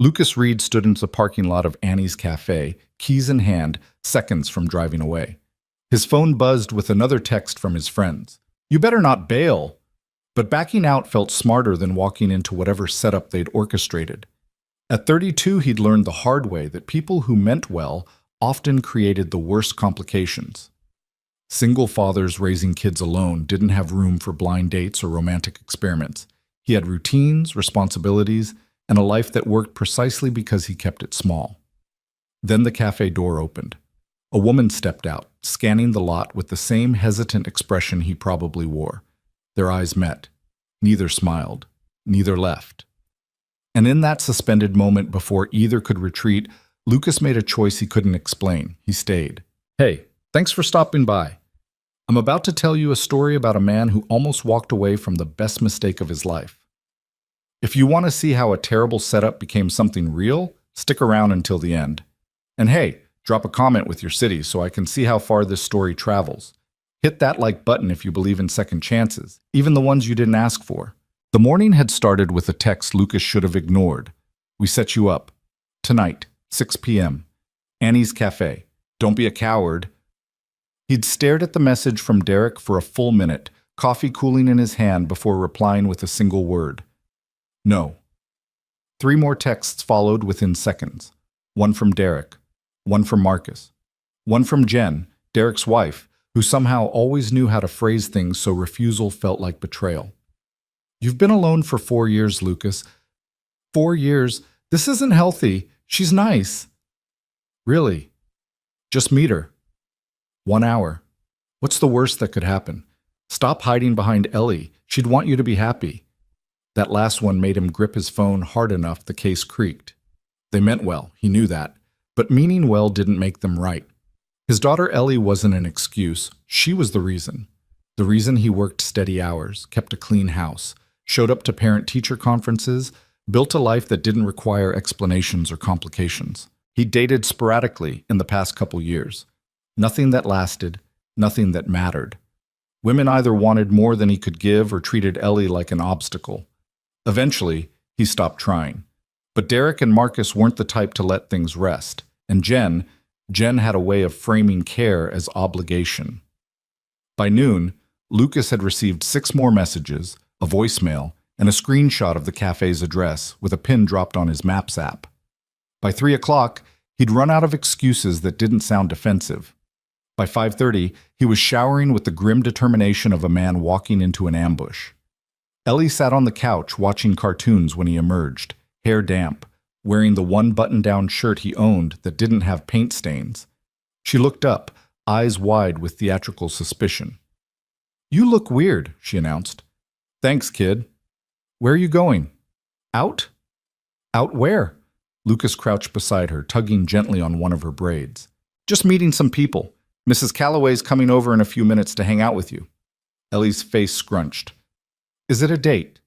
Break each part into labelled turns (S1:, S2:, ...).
S1: Lucas Reed stood in the parking lot of Annie's Cafe, keys in hand, seconds from driving away. His phone buzzed with another text from his friends. "You better not bail." But backing out felt smarter than walking into whatever setup they'd orchestrated. At 32, he'd learned the hard way that people who meant well often created the worst complications. Single fathers raising kids alone didn't have room for blind dates or romantic experiments. He had routines, responsibilities, and a life that worked precisely because he kept it small. Then the cafe door opened. A woman stepped out, scanning the lot with the same hesitant expression he probably wore. Their eyes met. Neither smiled. Neither left. And in that suspended moment before either could retreat, Lucas made a choice he couldn't explain. He stayed. "Hey, thanks for stopping by. I'm about to tell you a story about a man who almost walked away from the best mistake of his life. If you want to see how a terrible setup became something real, stick around until the end. And hey, drop a comment with your city so I can see how far this story travels. Hit that like button if you believe in second chances, even the ones you didn't ask for." The morning had started with a text Lucas should have ignored. "We set you up. Tonight, 6 p.m. Annie's Cafe. Don't be a coward." He'd stared at the message from Derek for a full minute, coffee cooling in his hand before replying with a single word. "No." 3 more texts followed within seconds. One from Derek, one from Marcus, one from Jen, Derek's wife, who somehow always knew how to phrase things so refusal felt like betrayal. "You've been alone for 4 years, Lucas. 4 years? This isn't healthy. She's nice." "Really? Just meet her. 1 hour. What's the worst that could happen? Stop hiding behind Ellie. She'd want you to be happy." That last one made him grip his phone hard enough the case creaked. They meant well, he knew that, but meaning well didn't make them right. His daughter Ellie wasn't an excuse. She was the reason. The reason he worked steady hours, kept a clean house, showed up to parent-teacher conferences, built a life that didn't require explanations or complications. He dated sporadically in the past couple years. Nothing that lasted, nothing that mattered. Women either wanted more than he could give or treated Ellie like an obstacle. Eventually, he stopped trying. But Derek and Marcus weren't the type to let things rest. And Jen had a way of framing care as obligation. By noon, Lucas had received 6 more messages, a voicemail, and a screenshot of the cafe's address with a pin dropped on his Maps app. By 3 o'clock, he'd run out of excuses that didn't sound defensive. By 5:30, he was showering with the grim determination of a man walking into an ambush. Ellie sat on the couch watching cartoons when he emerged, hair damp, wearing the one button-down shirt he owned that didn't have paint stains. She looked up, eyes wide with theatrical suspicion. "You look weird," she announced. "Thanks, kid. Where are you going?" "Out?" "Out where?" Lucas crouched beside her, tugging gently on one of her braids. "Just meeting some people. Mrs. Calloway's coming over in a few minutes to hang out with you." Ellie's face scrunched. "Is it a date?"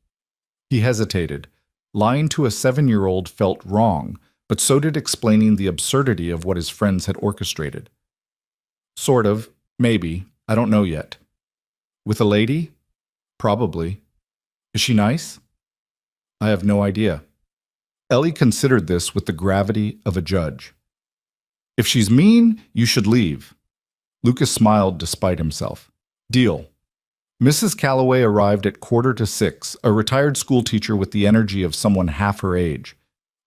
S1: He hesitated. Lying to a 7-year-old felt wrong, but so did explaining the absurdity of what his friends had orchestrated. "Sort of. Maybe. I don't know yet." "With a lady?" "Probably." "Is she nice?" "I have no idea." Ellie considered this with the gravity of a judge. "If she's mean, you should leave." Lucas smiled despite himself. "Deal." Mrs. Calloway arrived at 5:45, a retired schoolteacher with the energy of someone half her age.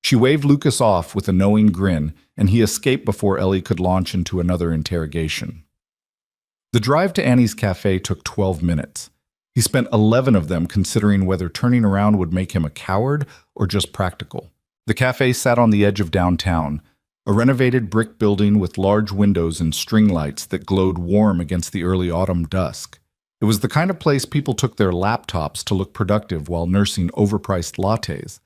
S1: She waved Lucas off with a knowing grin, and he escaped before Ellie could launch into another interrogation. The drive to Annie's Cafe took 12 minutes. He spent 11 of them considering whether turning around would make him a coward or just practical. The cafe sat on the edge of downtown, a renovated brick building with large windows and string lights that glowed warm against the early autumn dusk. It was the kind of place people took their laptops to look productive while nursing overpriced lattes.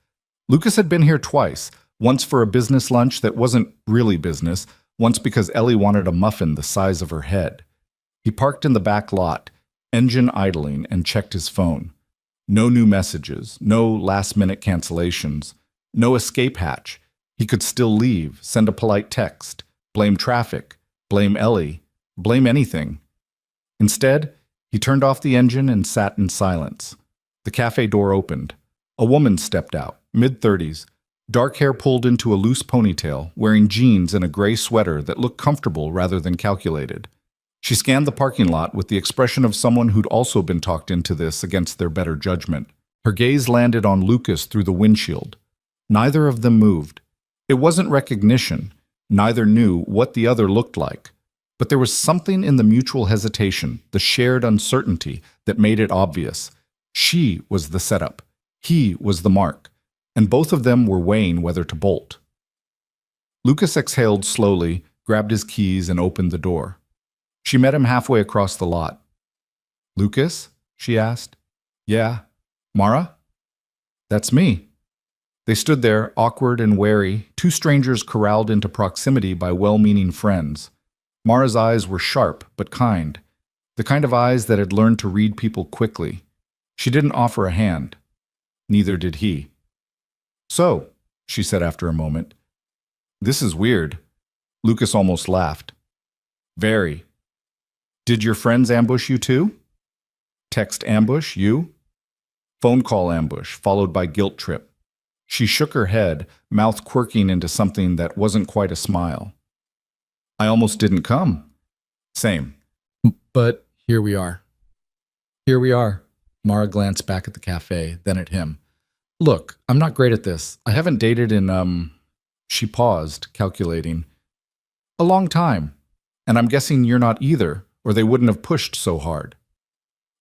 S1: Lucas had been here twice, once for a business lunch that wasn't really business, once because Ellie wanted a muffin the size of her head. He parked in the back lot, engine idling, and checked his phone. No new messages, no last-minute cancellations, no escape hatch. He could still leave, send a polite text, blame traffic, blame Ellie, blame anything. Instead, he turned off the engine and sat in silence. The cafe door opened. A woman stepped out, mid-30s, Dark hair pulled into a loose ponytail, wearing jeans and a gray sweater that looked comfortable rather than calculated. She scanned the parking lot with the expression of someone who'd also been talked into this against their better judgment. Her gaze landed on Lucas through the windshield. Neither of them moved. It wasn't recognition. Neither knew what the other looked like. But there was something in the mutual hesitation, the shared uncertainty, that made it obvious. She was the setup. He was the mark. And both of them were weighing whether to bolt. Lucas exhaled slowly, grabbed his keys, and opened the door. She met him halfway across the lot. "Lucas?" she asked. "Yeah. Mara?" "That's me." They stood there, awkward and wary, two strangers corralled into proximity by well-meaning friends. Mara's eyes were sharp but kind, the kind of eyes that had learned to read people quickly. She didn't offer a hand. Neither did he. "So," she said after a moment, "this is weird." Lucas almost laughed. "Very. Did your friends ambush you too?" "Text ambush, you?" "Phone call ambush, followed by guilt trip." She shook her head, mouth quirking into something that wasn't quite a smile. "I almost didn't come." "Same. But here we are." "Here we are." Mara glanced back at the cafe, then at him. "Look, I'm not great at this. I haven't dated in, She paused, calculating. "A long time. And I'm guessing you're not either, or they wouldn't have pushed so hard."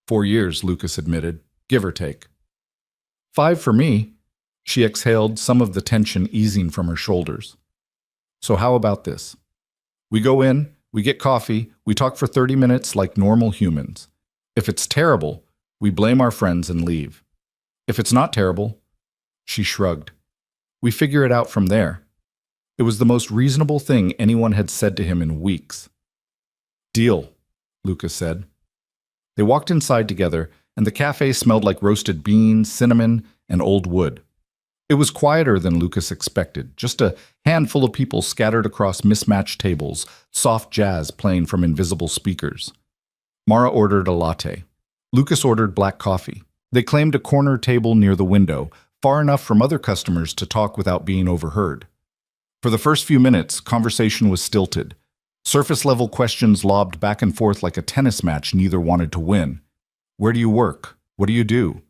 S1: 4 years, Lucas admitted, give or take. 5 for me." She exhaled, some of the tension easing from her shoulders. "So how about this? We go in, we get coffee, we talk for 30 minutes like normal humans. If it's terrible, we blame our friends and leave. If it's not terrible," she shrugged, "we figure it out from there." It was the most reasonable thing anyone had said to him in weeks. "Deal," Lucas said. They walked inside together, and the cafe smelled like roasted beans, cinnamon, and old wood. It was quieter than Lucas expected, just a handful of people scattered across mismatched tables, soft jazz playing from invisible speakers. Mara ordered a latte. Lucas ordered black coffee. They claimed a corner table near the window, far enough from other customers to talk without being overheard. For the first few minutes, conversation was stilted. Surface-level questions lobbed back and forth like a tennis match neither wanted to win. "Where do you work? What do you do?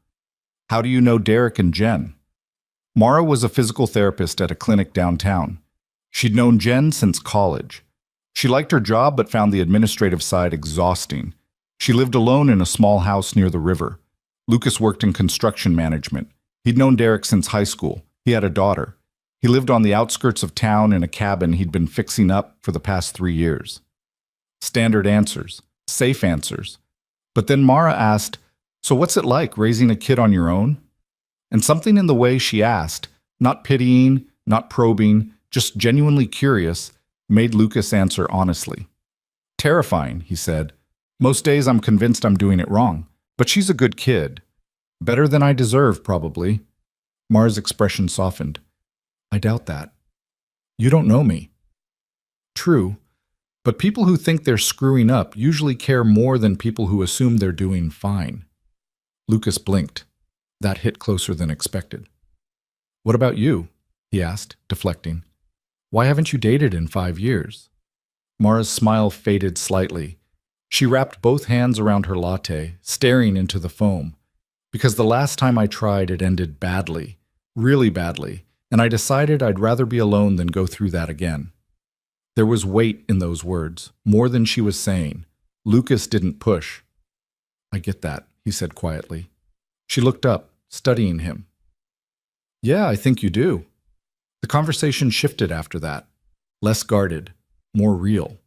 S1: How do you know Derek and Jen?" Mara was a physical therapist at a clinic downtown. She'd known Jen since college. She liked her job but found the administrative side exhausting. She lived alone in a small house near the river. Lucas worked in construction management. He'd known Derek since high school. He had a daughter. He lived on the outskirts of town in a cabin he'd been fixing up for the past 3 years. Standard answers. Safe answers. But then Mara asked, "So what's it like raising a kid on your own?" And something in the way she asked, not pitying, not probing, just genuinely curious, made Lucas answer honestly. "Terrifying," he said. "Most days I'm convinced I'm doing it wrong. But she's a good kid. Better than I deserve, probably." Mara's expression softened. "I doubt that. You don't know me." "True. But people who think they're screwing up usually care more than people who assume they're doing fine." Lucas blinked. That hit closer than expected. "What about you?" he asked, deflecting. "Why haven't you dated in 5 years?" Mara's smile faded slightly. She wrapped both hands around her latte, staring into the foam. "Because the last time I tried, it ended badly, really badly, and I decided I'd rather be alone than go through that again." There was weight in those words, more than she was saying. Lucas didn't push. "I get that," he said quietly. She looked up, studying him. "Yeah, I think you do." The conversation shifted after that. Less guarded, more real.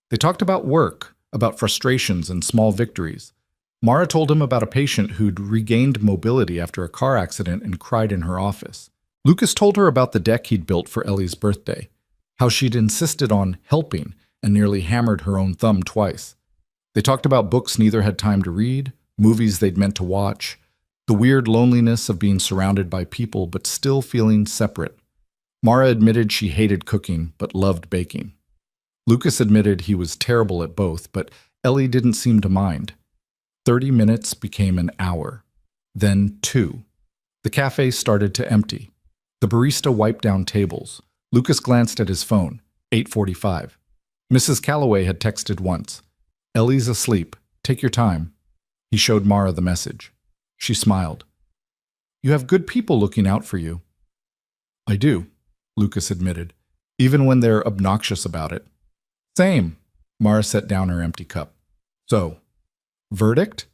S1: They talked about work, about frustrations and small victories. Mara told him about a patient who'd regained mobility after a car accident and cried in her office. Lucas told her about the deck he'd built for Ellie's birthday, how she'd insisted on helping and nearly hammered her own thumb twice. They talked about books neither had time to read, movies they'd meant to watch, the weird loneliness of being surrounded by people but still feeling separate. Mara admitted she hated cooking but loved baking. Lucas admitted he was terrible at both, but Ellie didn't seem to mind. 30 minutes became an hour, then 2. The cafe started to empty. The barista wiped down tables. Lucas glanced at his phone. 8:45. Mrs. Calloway had texted once. Ellie's asleep. Take your time. He showed Mara the message. She smiled. You have good people looking out for you. I do, Lucas admitted, even when they're obnoxious about it. Same. Mara set down her empty cup. So, verdict?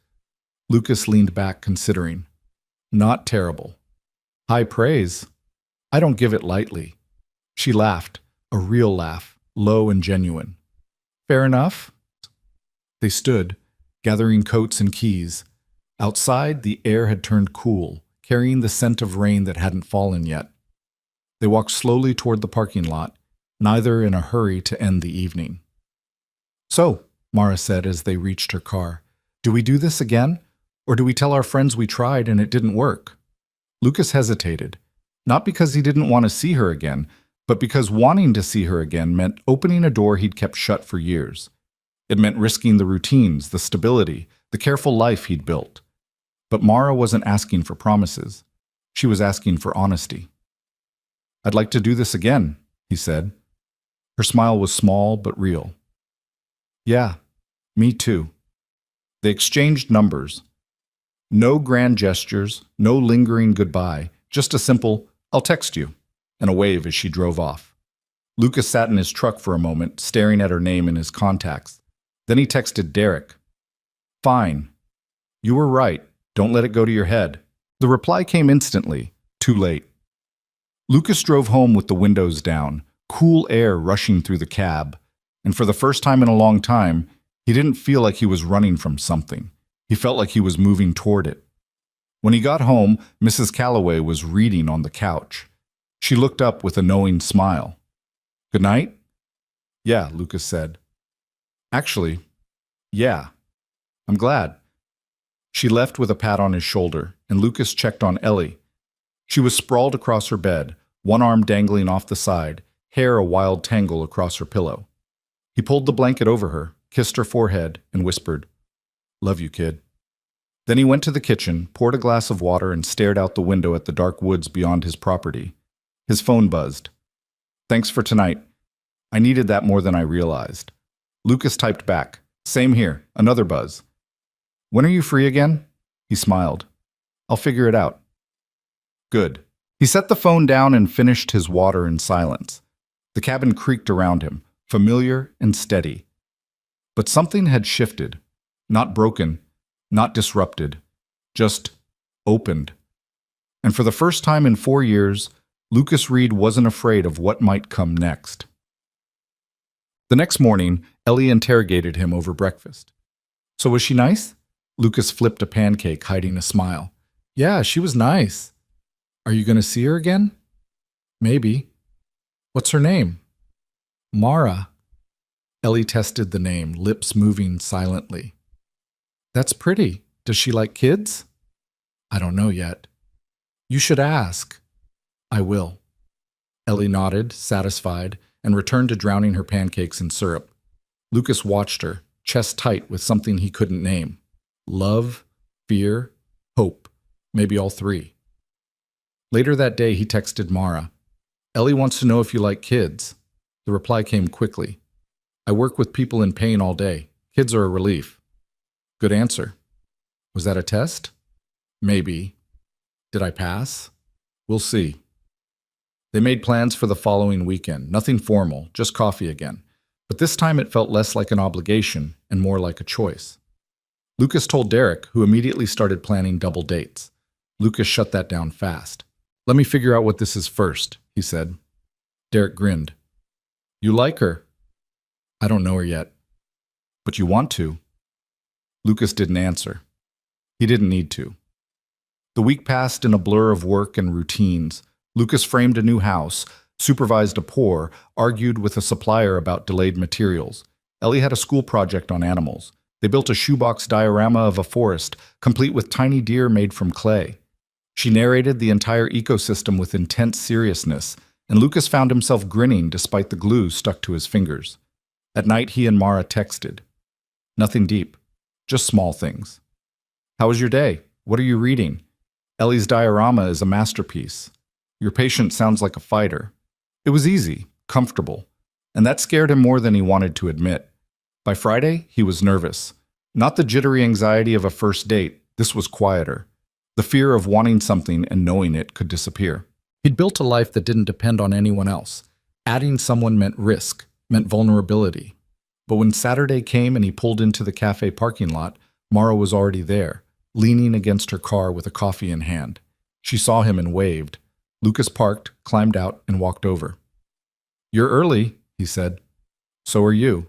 S1: Lucas leaned back, considering. Not terrible. High praise. I don't give it lightly. She laughed, a real laugh, low and genuine. Fair enough? They stood, gathering coats and keys. Outside, the air had turned cool, carrying the scent of rain that hadn't fallen yet. They walked slowly toward the parking lot, neither in a hurry to end the evening. So, Mara said as they reached her car, do we do this again? Or do we tell our friends we tried and it didn't work? Lucas hesitated, not because he didn't want to see her again, but because wanting to see her again meant opening a door he'd kept shut for years. It meant risking the routines, the stability, the careful life he'd built. But Mara wasn't asking for promises. She was asking for honesty. I'd like to do this again, he said. Her smile was small but real. Yeah, me too. They exchanged numbers. No grand gestures, no lingering goodbye, just a simple, I'll text you, and a wave as she drove off. Lucas sat in his truck for a moment, staring at her name in his contacts. Then he texted Derek. Fine. You were right. Don't let it go to your head. The reply came instantly. Too late. Lucas drove home with the windows down, cool air rushing through the cab, and for the first time in a long time, he didn't feel like he was running from something. He felt like he was moving toward it. When he got home, Mrs. Calloway was reading on the couch. She looked up with a knowing smile. Good night? Yeah, Lucas said. Actually, yeah. I'm glad. She left with a pat on his shoulder, and Lucas checked on Ellie. She was sprawled across her bed, one arm dangling off the side, hair a wild tangle across her pillow. He pulled the blanket over her, kissed her forehead, and whispered, Love you, kid. Then he went to the kitchen, poured a glass of water, and stared out the window at the dark woods beyond his property. His phone buzzed. Thanks for tonight. I needed that more than I realized. Lucas typed back. Same here. Another buzz. When are you free again? He smiled. I'll figure it out. Good. He set the phone down and finished his water in silence. The cabin creaked around him, familiar and steady. But something had shifted. Not broken, not disrupted, just opened. And for the first time in 4 years, Lucas Reed wasn't afraid of what might come next. The next morning, Ellie interrogated him over breakfast. So was she nice? Lucas flipped a pancake, hiding a smile. Yeah, she was nice. Are you going to see her again? Maybe. What's her name? Mara. Ellie tested the name, lips moving silently. That's pretty. Does she like kids? I don't know yet. You should ask. I will. Ellie nodded, satisfied, and returned to drowning her pancakes in syrup. Lucas watched her, chest tight with something he couldn't name. Love, fear, hope, maybe all three. Later that day, he texted Mara. Ellie wants to know if you like kids. The reply came quickly. I work with people in pain all day. Kids are a relief. Good answer. Was that a test? Maybe. Did I pass? We'll see. They made plans for the following weekend. Nothing formal, just coffee again. But this time it felt less like an obligation and more like a choice. Lucas told Derek, who immediately started planning double dates. Lucas shut that down fast. Let me figure out what this is first, he said. Derek grinned. You like her? I don't know her yet. But you want to? Lucas didn't answer. He didn't need to. The week passed in a blur of work and routines. Lucas framed a new house, supervised a pour, argued with a supplier about delayed materials. Ellie had a school project on animals. They built a shoebox diorama of a forest, complete with tiny deer made from clay. She narrated the entire ecosystem with intense seriousness, and Lucas found himself grinning despite the glue stuck to his fingers. At night, he and Mara texted. Nothing deep. Just small things. How was your day? What are you reading? Ellie's diorama is a masterpiece. Your patient sounds like a fighter. It was easy, comfortable, and that scared him more than he wanted to admit. By Friday, he was nervous. Not the jittery anxiety of a first date, this was quieter. The fear of wanting something and knowing it could disappear. He'd built a life that didn't depend on anyone else. Adding someone meant risk, meant vulnerability. But when Saturday came and he pulled into the cafe parking lot, Mara was already there, leaning against her car with a coffee in hand. She saw him and waved. Lucas parked, climbed out, and walked over. "You're early," he said. "So are you."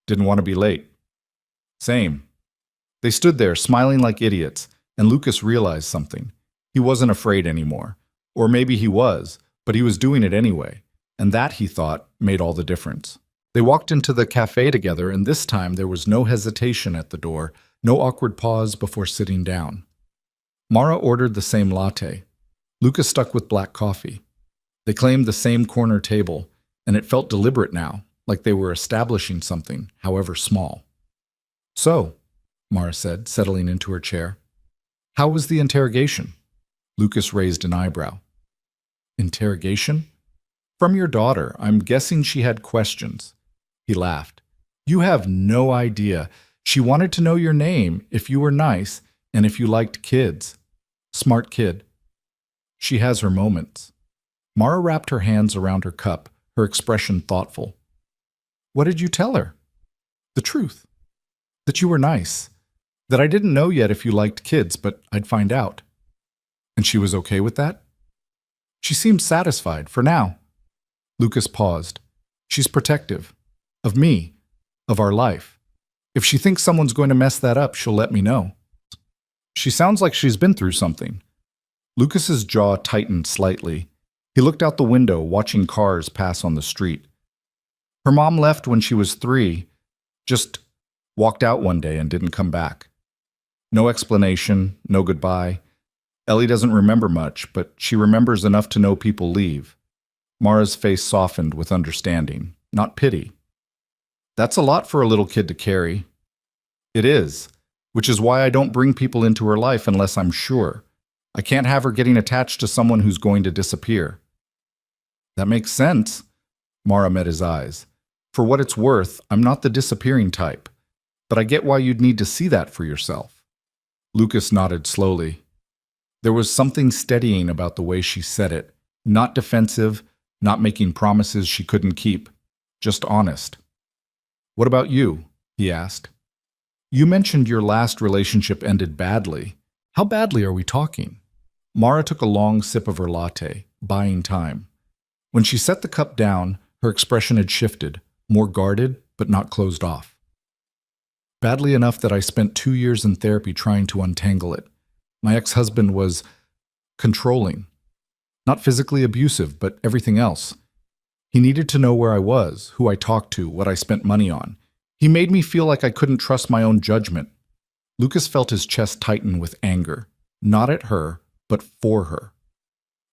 S1: "Didn't want to be late." "Same." They stood there, smiling like idiots, and Lucas realized something. He wasn't afraid anymore. Or maybe he was, but he was doing it anyway. And that, he thought, made all the difference. They walked into the cafe together, and this time there was no hesitation at the door, no awkward pause before sitting down. Mara ordered the same latte. Lucas stuck with black coffee. They claimed the same corner table, and it felt deliberate now, like they were establishing something, however small. "So," Mara said, settling into her chair. "How was the interrogation?" Lucas raised an eyebrow. "Interrogation?" "From your daughter. I'm guessing she had questions." He laughed. "You have no idea. She wanted to know your name, if you were nice, and if you liked kids. Smart kid." "She has her moments." Mara wrapped her hands around her cup, her expression thoughtful. "What did you tell her?" "The truth. That you were nice. That I didn't know yet if you liked kids, but I'd find out." "And she was okay with that?" "She seemed satisfied, for now." Lucas paused. "She's protective. Of me. Of our life. If she thinks someone's going to mess that up, she'll let me know." "She sounds like she's been through something." Lucas's jaw tightened slightly. He looked out the window, watching cars pass on the street. "Her mom left when she was 3. Just walked out one day and didn't come back. No explanation, no goodbye. Ellie doesn't remember much, but she remembers enough to know people leave." Mara's face softened with understanding, not pity. "That's a lot for a little kid to carry." "It is, which is why I don't bring people into her life unless I'm sure. I can't have her getting attached to someone who's going to disappear." "That makes sense." Mara met his eyes. "For what it's worth, I'm not the disappearing type. But I get why you'd need to see that for yourself." Lucas nodded slowly. There was something steadying about the way she said it, not defensive, not making promises she couldn't keep, just honest. "What about you?" he asked. "You mentioned your last relationship ended badly. How badly are we talking?" Mara took a long sip of her latte, buying time. When she set the cup down, her expression had shifted, more guarded, but not closed off. "Badly enough that I spent 2 years in therapy trying to untangle it. My ex-husband was controlling. Not physically abusive, but everything else. He needed to know where I was, who I talked to, what I spent money on. He made me feel like I couldn't trust my own judgment." Lucas felt his chest tighten with anger, not at her, but for her.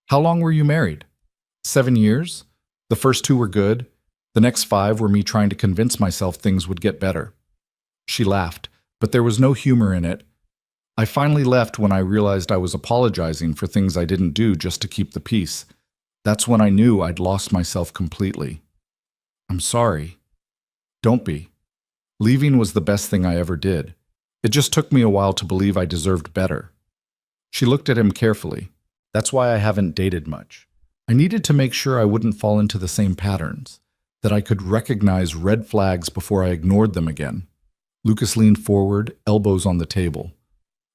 S1: "How long were you married?" 7 years. The first 2 were good. The next 5 were me trying to convince myself things would get better." She laughed, but there was no humor in it. "I finally left when I realized I was apologizing for things I didn't do just to keep the peace. That's when I knew I'd lost myself completely." "I'm sorry." "Don't be. Leaving was the best thing I ever did. It just took me a while to believe I deserved better." She looked at him carefully. "That's why I haven't dated much. I needed to make sure I wouldn't fall into the same patterns, that I could recognize red flags before I ignored them again." Lucas leaned forward, elbows on the table.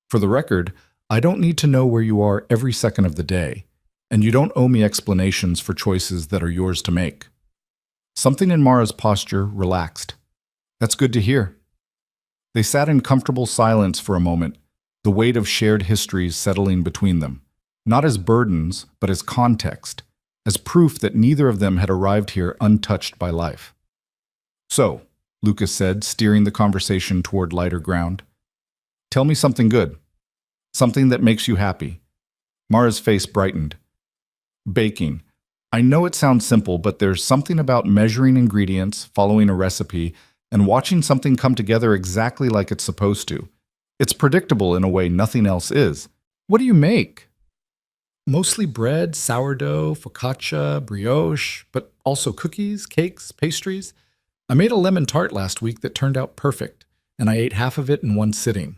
S1: "For the record, I don't need to know where you are every second of the day, and you don't owe me explanations for choices that are yours to make." Something in Mara's posture relaxed. "That's good to hear." They sat in comfortable silence for a moment, the weight of shared histories settling between them, not as burdens, but as context, as proof that neither of them had arrived here untouched by life. "So," Lucas said, steering the conversation toward lighter ground, "tell me something good. Something that makes you happy." Mara's face brightened. "Baking. I know it sounds simple, but there's something about measuring ingredients, following a recipe, and watching something come together exactly like it's supposed to. It's predictable in a way nothing else is." "What do you make?" Mostly bread, sourdough, focaccia, brioche, but also cookies, cakes, pastries. I made a lemon tart last week that turned out perfect, and I ate half of it in one sitting.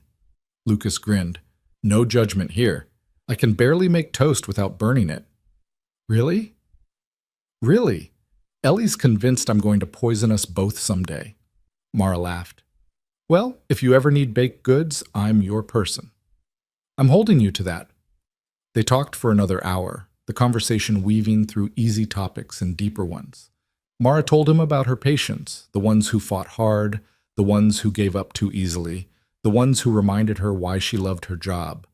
S1: Lucas grinned. No judgment here. I can barely make toast without burning it. Really? Really? Ellie's convinced I'm going to poison us both someday. Mara laughed. Well, if you ever need baked goods, I'm your person. I'm holding you to that. They talked for another hour, the conversation weaving through easy topics and deeper ones. Mara told him about her patients, the ones who fought hard, the ones who gave up too easily, the ones who reminded her why she loved her job.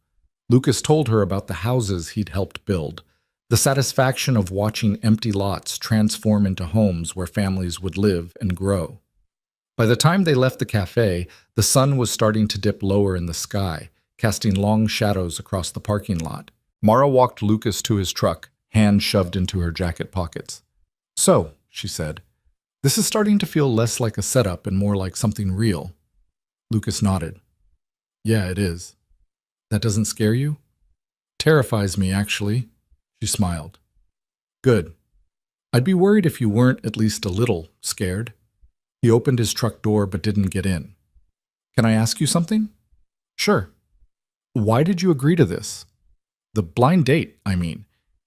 S1: Lucas told her about the houses he'd helped build, the satisfaction of watching empty lots transform into homes where families would live and grow. By the time they left the cafe, the sun was starting to dip lower in the sky, casting long shadows across the parking lot. Mara walked Lucas to his truck, hands shoved into her jacket pockets. So, she said, this is starting to feel less like a setup and more like something real. Lucas nodded. Yeah, it is. That doesn't scare you? Terrifies me, actually. She smiled. Good. I'd be worried if you weren't at least a little scared. He opened his truck door but didn't get in. Can I ask you something? Sure. Why did you agree to this? The blind date, I mean.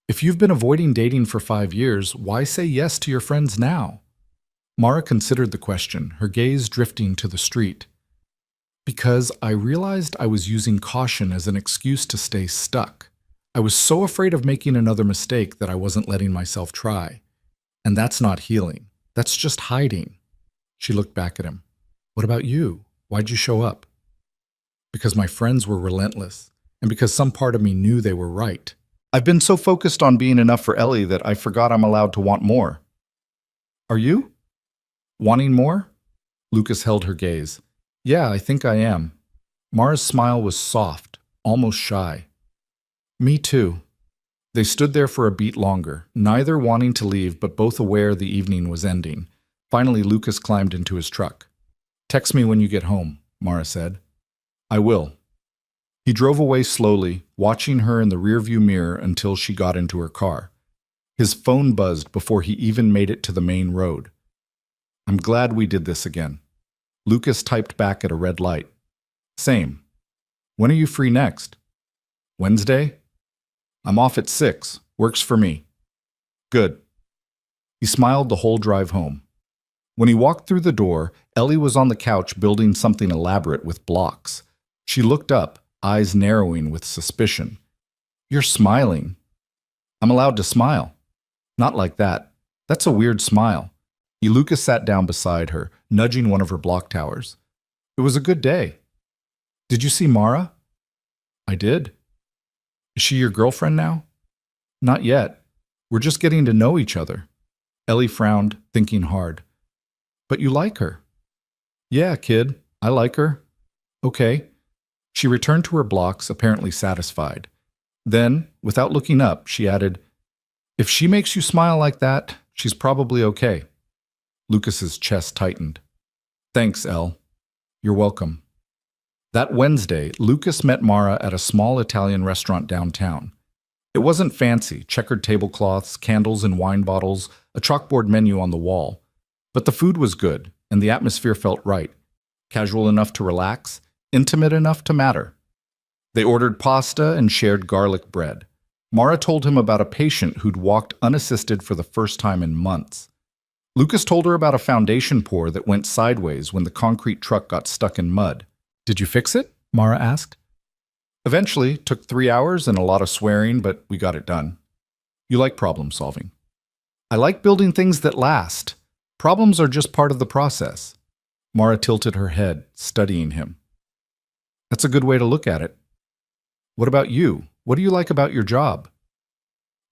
S1: If you've been avoiding dating for 5 years, why say yes to your friends now? Mara considered the question, her gaze drifting to the street. Because I realized I was using caution as an excuse to stay stuck. I was so afraid of making another mistake that I wasn't letting myself try. And that's not healing. That's just hiding. She looked back at him. What about you? Why'd you show up? Because my friends were relentless, and because some part of me knew they were right. I've been so focused on being enough for Ellie that I forgot I'm allowed to want more. Are you? Wanting more? Lucas held her gaze. Yeah, I think I am. Mara's smile was soft, almost shy. Me too. They stood there for a beat longer, neither wanting to leave but both aware the evening was ending. Finally, Lucas climbed into his truck. Text me when you get home, Mara said. I will. He drove away slowly, watching her in the rearview mirror until she got into her car. His phone buzzed before he even made it to the main road. I'm glad we did this again. Lucas typed back at a red light. Same. When are you free next? Wednesday? I'm off at 6. Works for me. Good. He smiled the whole drive home. When he walked through the door, Ellie was on the couch building something elaborate with blocks. She looked up, eyes narrowing with suspicion. You're smiling. I'm allowed to smile. Not like that. That's a weird smile. Lucas sat down beside her, nudging one of her block towers. It was a good day. Did you see Mara? I did. Is she your girlfriend now? Not yet. We're just getting to know each other. Ellie frowned, thinking hard. But you like her. Yeah, kid. I like her. Okay. She returned to her blocks, apparently satisfied. Then, without looking up, she added, If she makes you smile like that, she's probably okay. Lucas's chest tightened. Thanks, Elle. You're welcome. That Wednesday, Lucas met Mara at a small Italian restaurant downtown. It wasn't fancy, checkered tablecloths, candles and wine bottles, a chalkboard menu on the wall. But the food was good, and the atmosphere felt right. Casual enough to relax, intimate enough to matter. They ordered pasta and shared garlic bread. Mara told him about a patient who'd walked unassisted for the first time in months. Lucas told her about a foundation pour that went sideways when the concrete truck got stuck in mud. Did you fix it? Mara asked. Eventually, took 3 hours and a lot of swearing, but we got it done. You like problem solving. I like building things that last. Problems are just part of the process. Mara tilted her head, studying him. That's a good way to look at it. What about you? What do you like about your job?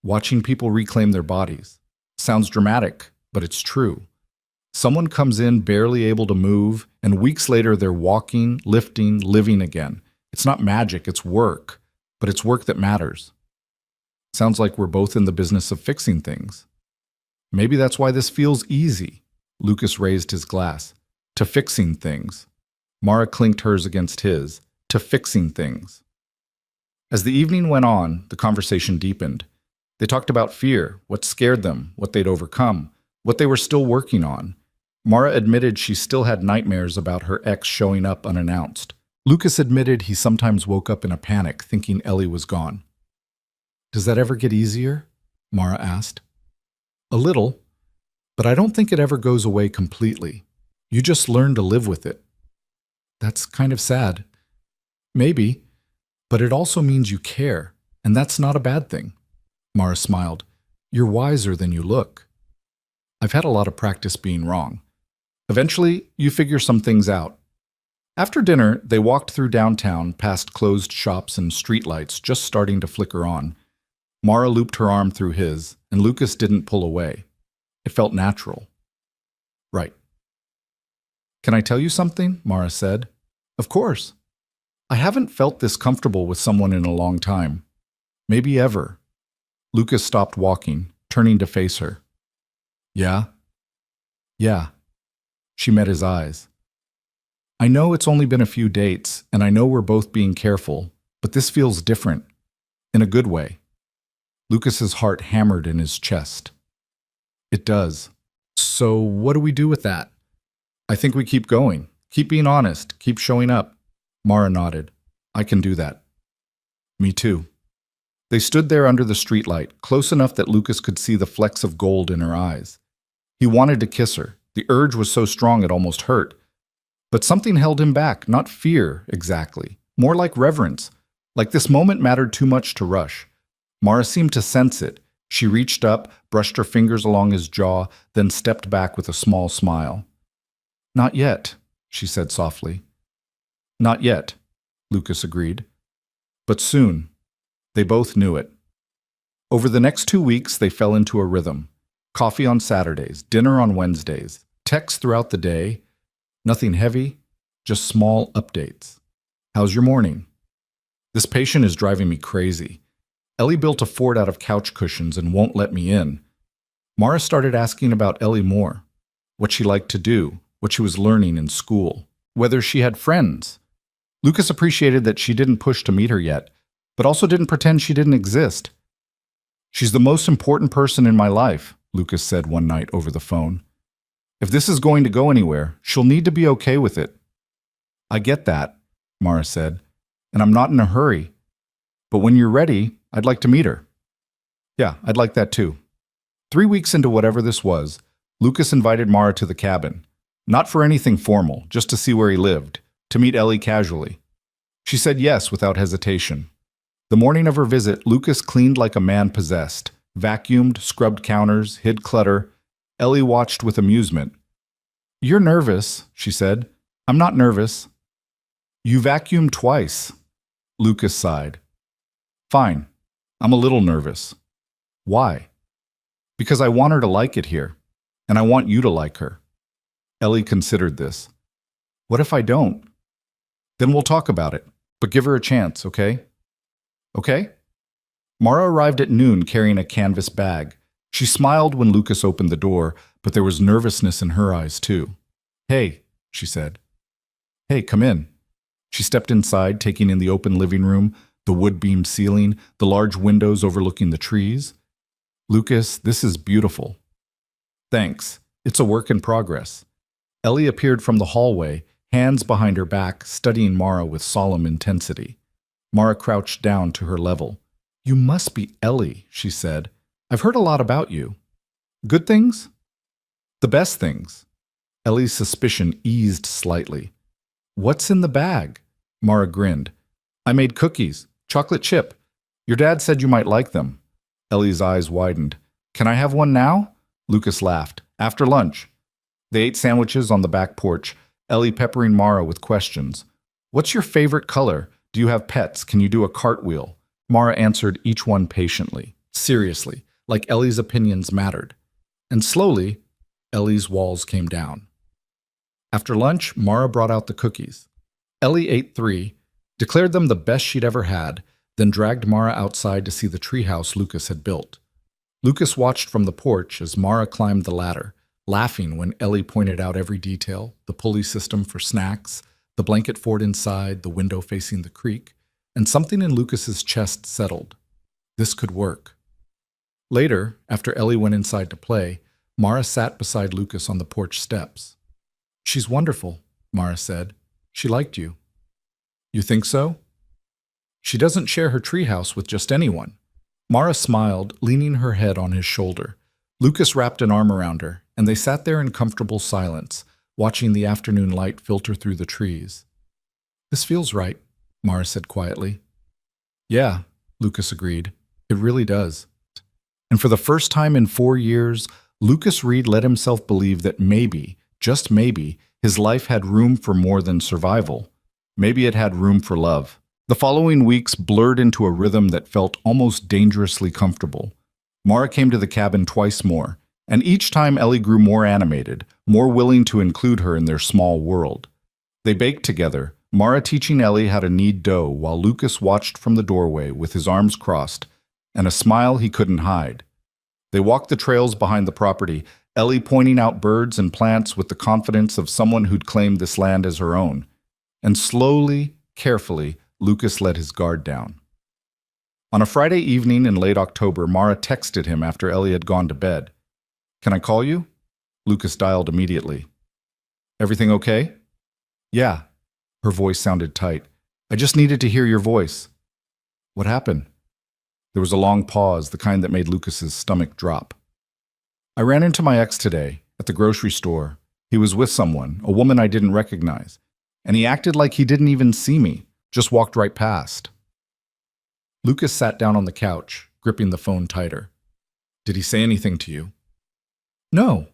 S1: Watching people reclaim their bodies. Sounds dramatic, but it's true. Someone comes in barely able to move, and weeks later they're walking, lifting, living again. It's not magic, it's work, but it's work that matters. Sounds like we're both in the business of fixing things. Maybe that's why this feels easy. Lucas raised his glass. To fixing things. Mara clinked hers against his. To fixing things. As the evening went on, the conversation deepened. They talked about fear, what scared them, what they'd overcome, what they were still working on. Mara admitted she still had nightmares about her ex showing up unannounced. Lucas admitted he sometimes woke up in a panic, thinking Ellie was gone. "Does that ever get easier?" Mara asked. "A little, but I don't think it ever goes away completely. You just learn to live with it." "That's kind of sad." "Maybe, but it also means you care, and that's not a bad thing." Mara smiled. "You're wiser than you look." "I've had a lot of practice being wrong. Eventually, you figure some things out." After dinner, they walked through downtown, past closed shops and streetlights just starting to flicker on. Mara looped her arm through his, and Lucas didn't pull away. It felt natural. "Right." "Can I tell you something?" Mara said. "Of course." "I haven't felt this comfortable with someone in a long time. Maybe ever." Lucas stopped walking, turning to face her. "Yeah?" "Yeah." She met his eyes. "I know it's only been a few dates, and I know we're both being careful, but this feels different. In a good way." Lucas's heart hammered in his chest. "It does. So what do we do with that?" "I think we keep going. Keep being honest. Keep showing up." Mara nodded. "I can do that." "Me too." They stood there under the streetlight, close enough that Lucas could see the flecks of gold in her eyes. He wanted to kiss her. The urge was so strong it almost hurt. But something held him back, not fear, exactly. More like reverence. Like this moment mattered too much to rush. Mara seemed to sense it. She reached up, brushed her fingers along his jaw, then stepped back with a small smile. "Not yet," she said softly. "Not yet," Lucas agreed. "But soon." They both knew it. Over the next 2 weeks, they fell into a rhythm. Coffee on Saturdays, dinner on Wednesdays, texts throughout the day. Nothing heavy, just small updates. "How's your morning?" "This patient is driving me crazy. Ellie built a fort out of couch cushions and won't let me in." Mara started asking about Ellie more. What she liked to do, what she was learning in school, whether she had friends. Lucas appreciated that she didn't push to meet her yet, but also didn't pretend she didn't exist. "She's the most important person in my life," Lucas said one night over the phone. "If this is going to go anywhere, she'll need to be okay with it." "I get that," Mara said, "and I'm not in a hurry. But when you're ready, I'd like to meet her." "Yeah, I'd like that too." 3 weeks into whatever this was, Lucas invited Mara to the cabin. Not for anything formal, just to see where he lived, to meet Ellie casually. She said yes without hesitation. The morning of her visit, Lucas cleaned like a man possessed, vacuumed, scrubbed counters, hid clutter. Ellie watched with amusement. "You're nervous," she said. "I'm not nervous." "You vacuumed twice." Lucas sighed. "Fine. I'm a little nervous." "Why?" "Because I want her to like it here, and I want you to like her." Ellie considered this. "What if I don't?" "Then we'll talk about it, but give her a chance, okay?" "Okay?" Mara arrived at noon carrying a canvas bag. She smiled when Lucas opened the door, but there was nervousness in her eyes too. "Hey," she said. "Hey, come in." She stepped inside, taking in the open living room, the wood-beamed ceiling, the large windows overlooking the trees. "Lucas, this is beautiful." "Thanks. It's a work in progress." Ellie appeared from the hallway, hands behind her back, studying Mara with solemn intensity. Mara crouched down to her level. "You must be Ellie," she said. "I've heard a lot about you." "Good things?" "The best things." Ellie's suspicion eased slightly. "What's in the bag?" Mara grinned. "I made cookies, chocolate chip. Your dad said you might like them." Ellie's eyes widened. "Can I have one now?" Lucas laughed. "After lunch." They ate sandwiches on the back porch, Ellie peppering Mara with questions. "What's your favorite color? Do you have pets? Can you do a cartwheel?" Mara answered each one patiently, seriously, like Ellie's opinions mattered. And slowly, Ellie's walls came down. After lunch, Mara brought out the cookies. Ellie ate 3, declared them the best she'd ever had, then dragged Mara outside to see the treehouse Lucas had built. Lucas watched from the porch as Mara climbed the ladder, laughing when Ellie pointed out every detail, the pulley system for snacks, the blanket fort inside, the window facing the creek, and something in Lucas's chest settled. This could work. Later, after Ellie went inside to play, Mara sat beside Lucas on the porch steps. "She's wonderful," Mara said. "She liked you." "You think so?" "She doesn't share her treehouse with just anyone." Mara smiled, leaning her head on his shoulder. Lucas wrapped an arm around her, and they sat there in comfortable silence, watching the afternoon light filter through the trees. "This feels right," Mara said quietly. "Yeah," Lucas agreed. "It really does." And for the first time in 4 years, Lucas Reed let himself believe that maybe, just maybe, his life had room for more than survival. Maybe it had room for love. The following weeks blurred into a rhythm that felt almost dangerously comfortable. Mara came to the cabin twice more, and each time Ellie grew more animated, more willing to include her in their small world. They baked together, Mara teaching Ellie how to knead dough while Lucas watched from the doorway with his arms crossed and a smile he couldn't hide. They walked the trails behind the property, Ellie pointing out birds and plants with the confidence of someone who'd claimed this land as her own. And slowly, carefully, Lucas let his guard down. On a Friday evening in late October, Mara texted him after Ellie had gone to bed. "Can I call you?" Lucas dialed immediately. "Everything okay?" "Yeah." Her voice sounded tight. "I just needed to hear your voice." "What happened?" There was a long pause, the kind that made Lucas's stomach drop. "I ran into my ex today, at the grocery store. He was with someone, a woman I didn't recognize, and he acted like he didn't even see me, just walked right past." Lucas sat down on the couch, gripping the phone tighter. "Did he say anything to you?" "No.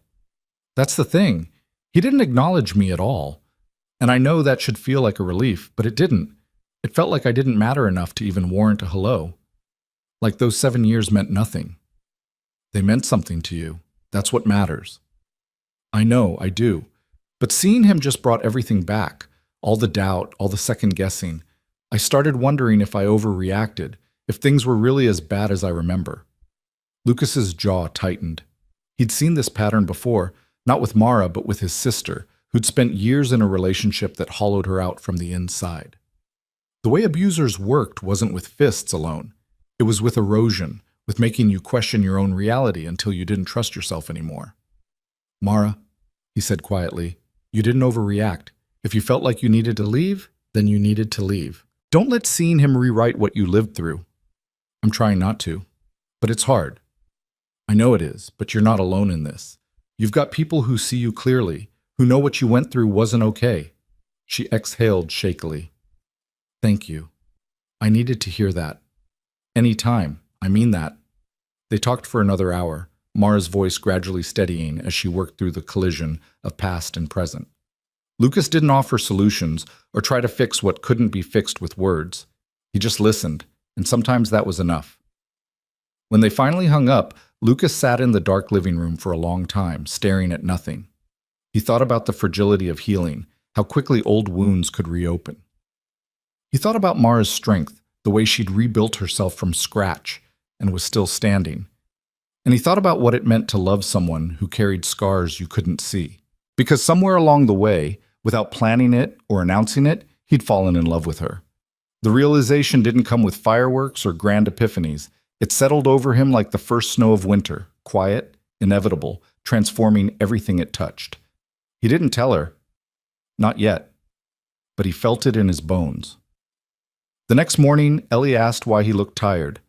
S1: That's the thing. He didn't acknowledge me at all. And I know that should feel like a relief, but it didn't. It felt like I didn't matter enough to even warrant a hello. Like those 7 years meant nothing." "They meant something to you. That's what matters." "I know, I do. But seeing him just brought everything back. All the doubt, all the second guessing. I started wondering if I overreacted, if things were really as bad as I remember." Lucas's jaw tightened. He'd seen this pattern before, not with Mara, but with his sister, who'd spent years in a relationship that hollowed her out from the inside. The way abusers worked wasn't with fists alone. It was with erosion, with making you question your own reality until you didn't trust yourself anymore. "Mara," he said quietly, "you didn't overreact. If you felt like you needed to leave, then you needed to leave. Don't let seeing him rewrite what you lived through." "I'm trying not to. But it's hard." "I know it is, but you're not alone in this. You've got people who see you clearly, who know what you went through wasn't okay." She exhaled shakily. "Thank you. I needed to hear that. Any time. I mean that." They talked for another hour, Mara's voice gradually steadying as she worked through the collision of past and present. Lucas didn't offer solutions or try to fix what couldn't be fixed with words. He just listened, and sometimes that was enough. When they finally hung up, Lucas sat in the dark living room for a long time, staring at nothing. He thought about the fragility of healing, how quickly old wounds could reopen. He thought about Mara's strength, the way she'd rebuilt herself from scratch and was still standing. And he thought about what it meant to love someone who carried scars you couldn't see. Because somewhere along the way, without planning it or announcing it, he'd fallen in love with her. The realization didn't come with fireworks or grand epiphanies. It settled over him like the first snow of winter, quiet, inevitable, transforming everything it touched. He didn't tell her. Not yet. But he felt it in his bones. The next morning, Ellie asked why he looked tired.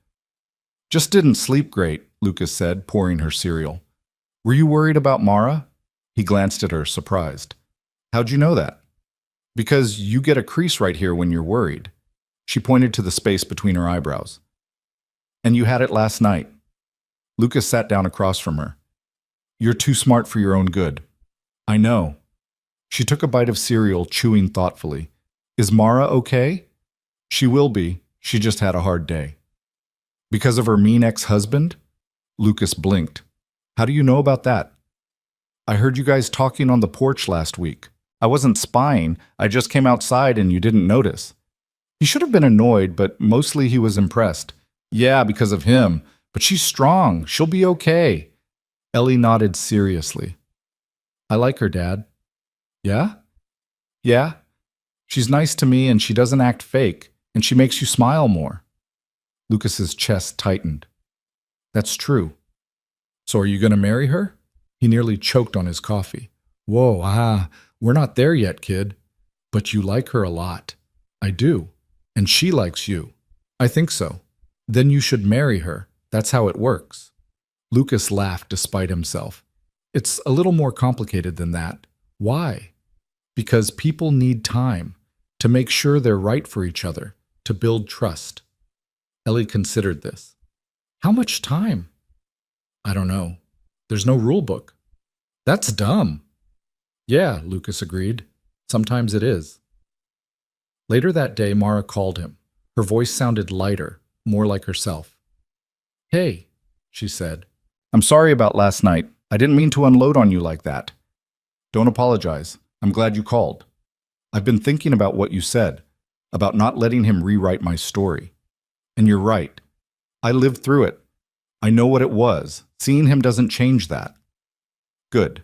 S1: "Just didn't sleep great," Lucas said, pouring her cereal. "Were you worried about Mara?" He glanced at her, surprised. "How'd you know that?" "Because you get a crease right here when you're worried." She pointed to the space between her eyebrows. "And you had it last night." Lucas sat down across from her. "You're too smart for your own good." "I know." She took a bite of cereal, chewing thoughtfully. "Is Mara okay?" "She will be. She just had a hard day." "Because of her mean ex-husband?" Lucas blinked. "How do you know about that?" "I heard you guys talking on the porch last week. I wasn't spying. I just came outside and you didn't notice." He should have been annoyed, but mostly he was impressed. "Yeah, because of him. But she's strong. She'll be okay." Ellie nodded seriously. "I like her, Dad." "Yeah?" "Yeah. She's nice to me and she doesn't act fake. And she makes you smile more. Lucas's chest tightened. That's true. So are you going to marry her? He nearly choked on his coffee. Whoa, we're not there yet, kid. But you like her a lot. I do. And she likes you. I think so. Then you should marry her. That's how it works. Lucas laughed despite himself. It's a little more complicated than that. Why? Because people need time to make sure they're right for each other, to build trust. Ellie considered this. How much time? I don't know. There's no rule book. That's dumb. Yeah, Lucas agreed. Sometimes it is. Later that day, Mara called him. Her voice sounded lighter, more like herself. Hey, she said. I'm sorry about last night. I didn't mean to unload on you like that. Don't apologize. I'm glad you called. I've been thinking about what you said, about not letting him rewrite my story. And you're right. I lived through it. I know what it was. Seeing him doesn't change that. Good.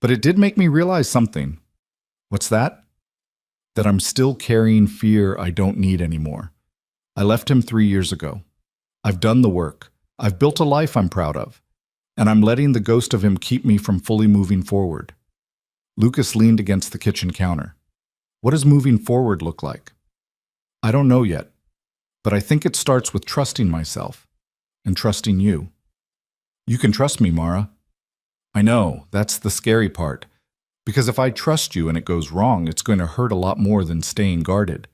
S1: But it did make me realize something. What's that? That I'm still carrying fear I don't need anymore. I left him 3 years ago. I've done the work. I've built a life I'm proud of. And I'm letting the ghost of him keep me from fully moving forward. Lucas leaned against the kitchen counter. What does moving forward look like? I don't know yet. But I think it starts with trusting myself. And trusting you. You can trust me, Mara. I know, that's the scary part. Because if I trust you and it goes wrong, it's going to hurt a lot more than staying guarded.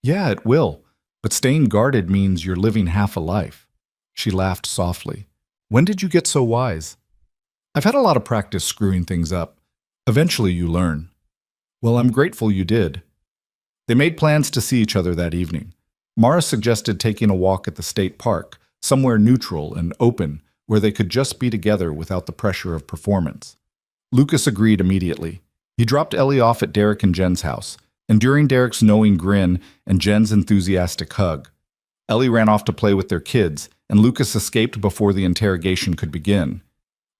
S1: Yeah, it will. But staying guarded means you're living half a life. She laughed softly. When did you get so wise? I've had a lot of practice screwing things up. Eventually you learn. Well, I'm grateful you did. They made plans to see each other that evening. Mara suggested taking a walk at the state park, somewhere neutral and open, where they could just be together without the pressure of performance. Lucas agreed immediately. He dropped Ellie off at Derek and Jen's house, and during Derek's knowing grin and Jen's enthusiastic hug, Ellie ran off to play with their kids, and Lucas escaped before the interrogation could begin.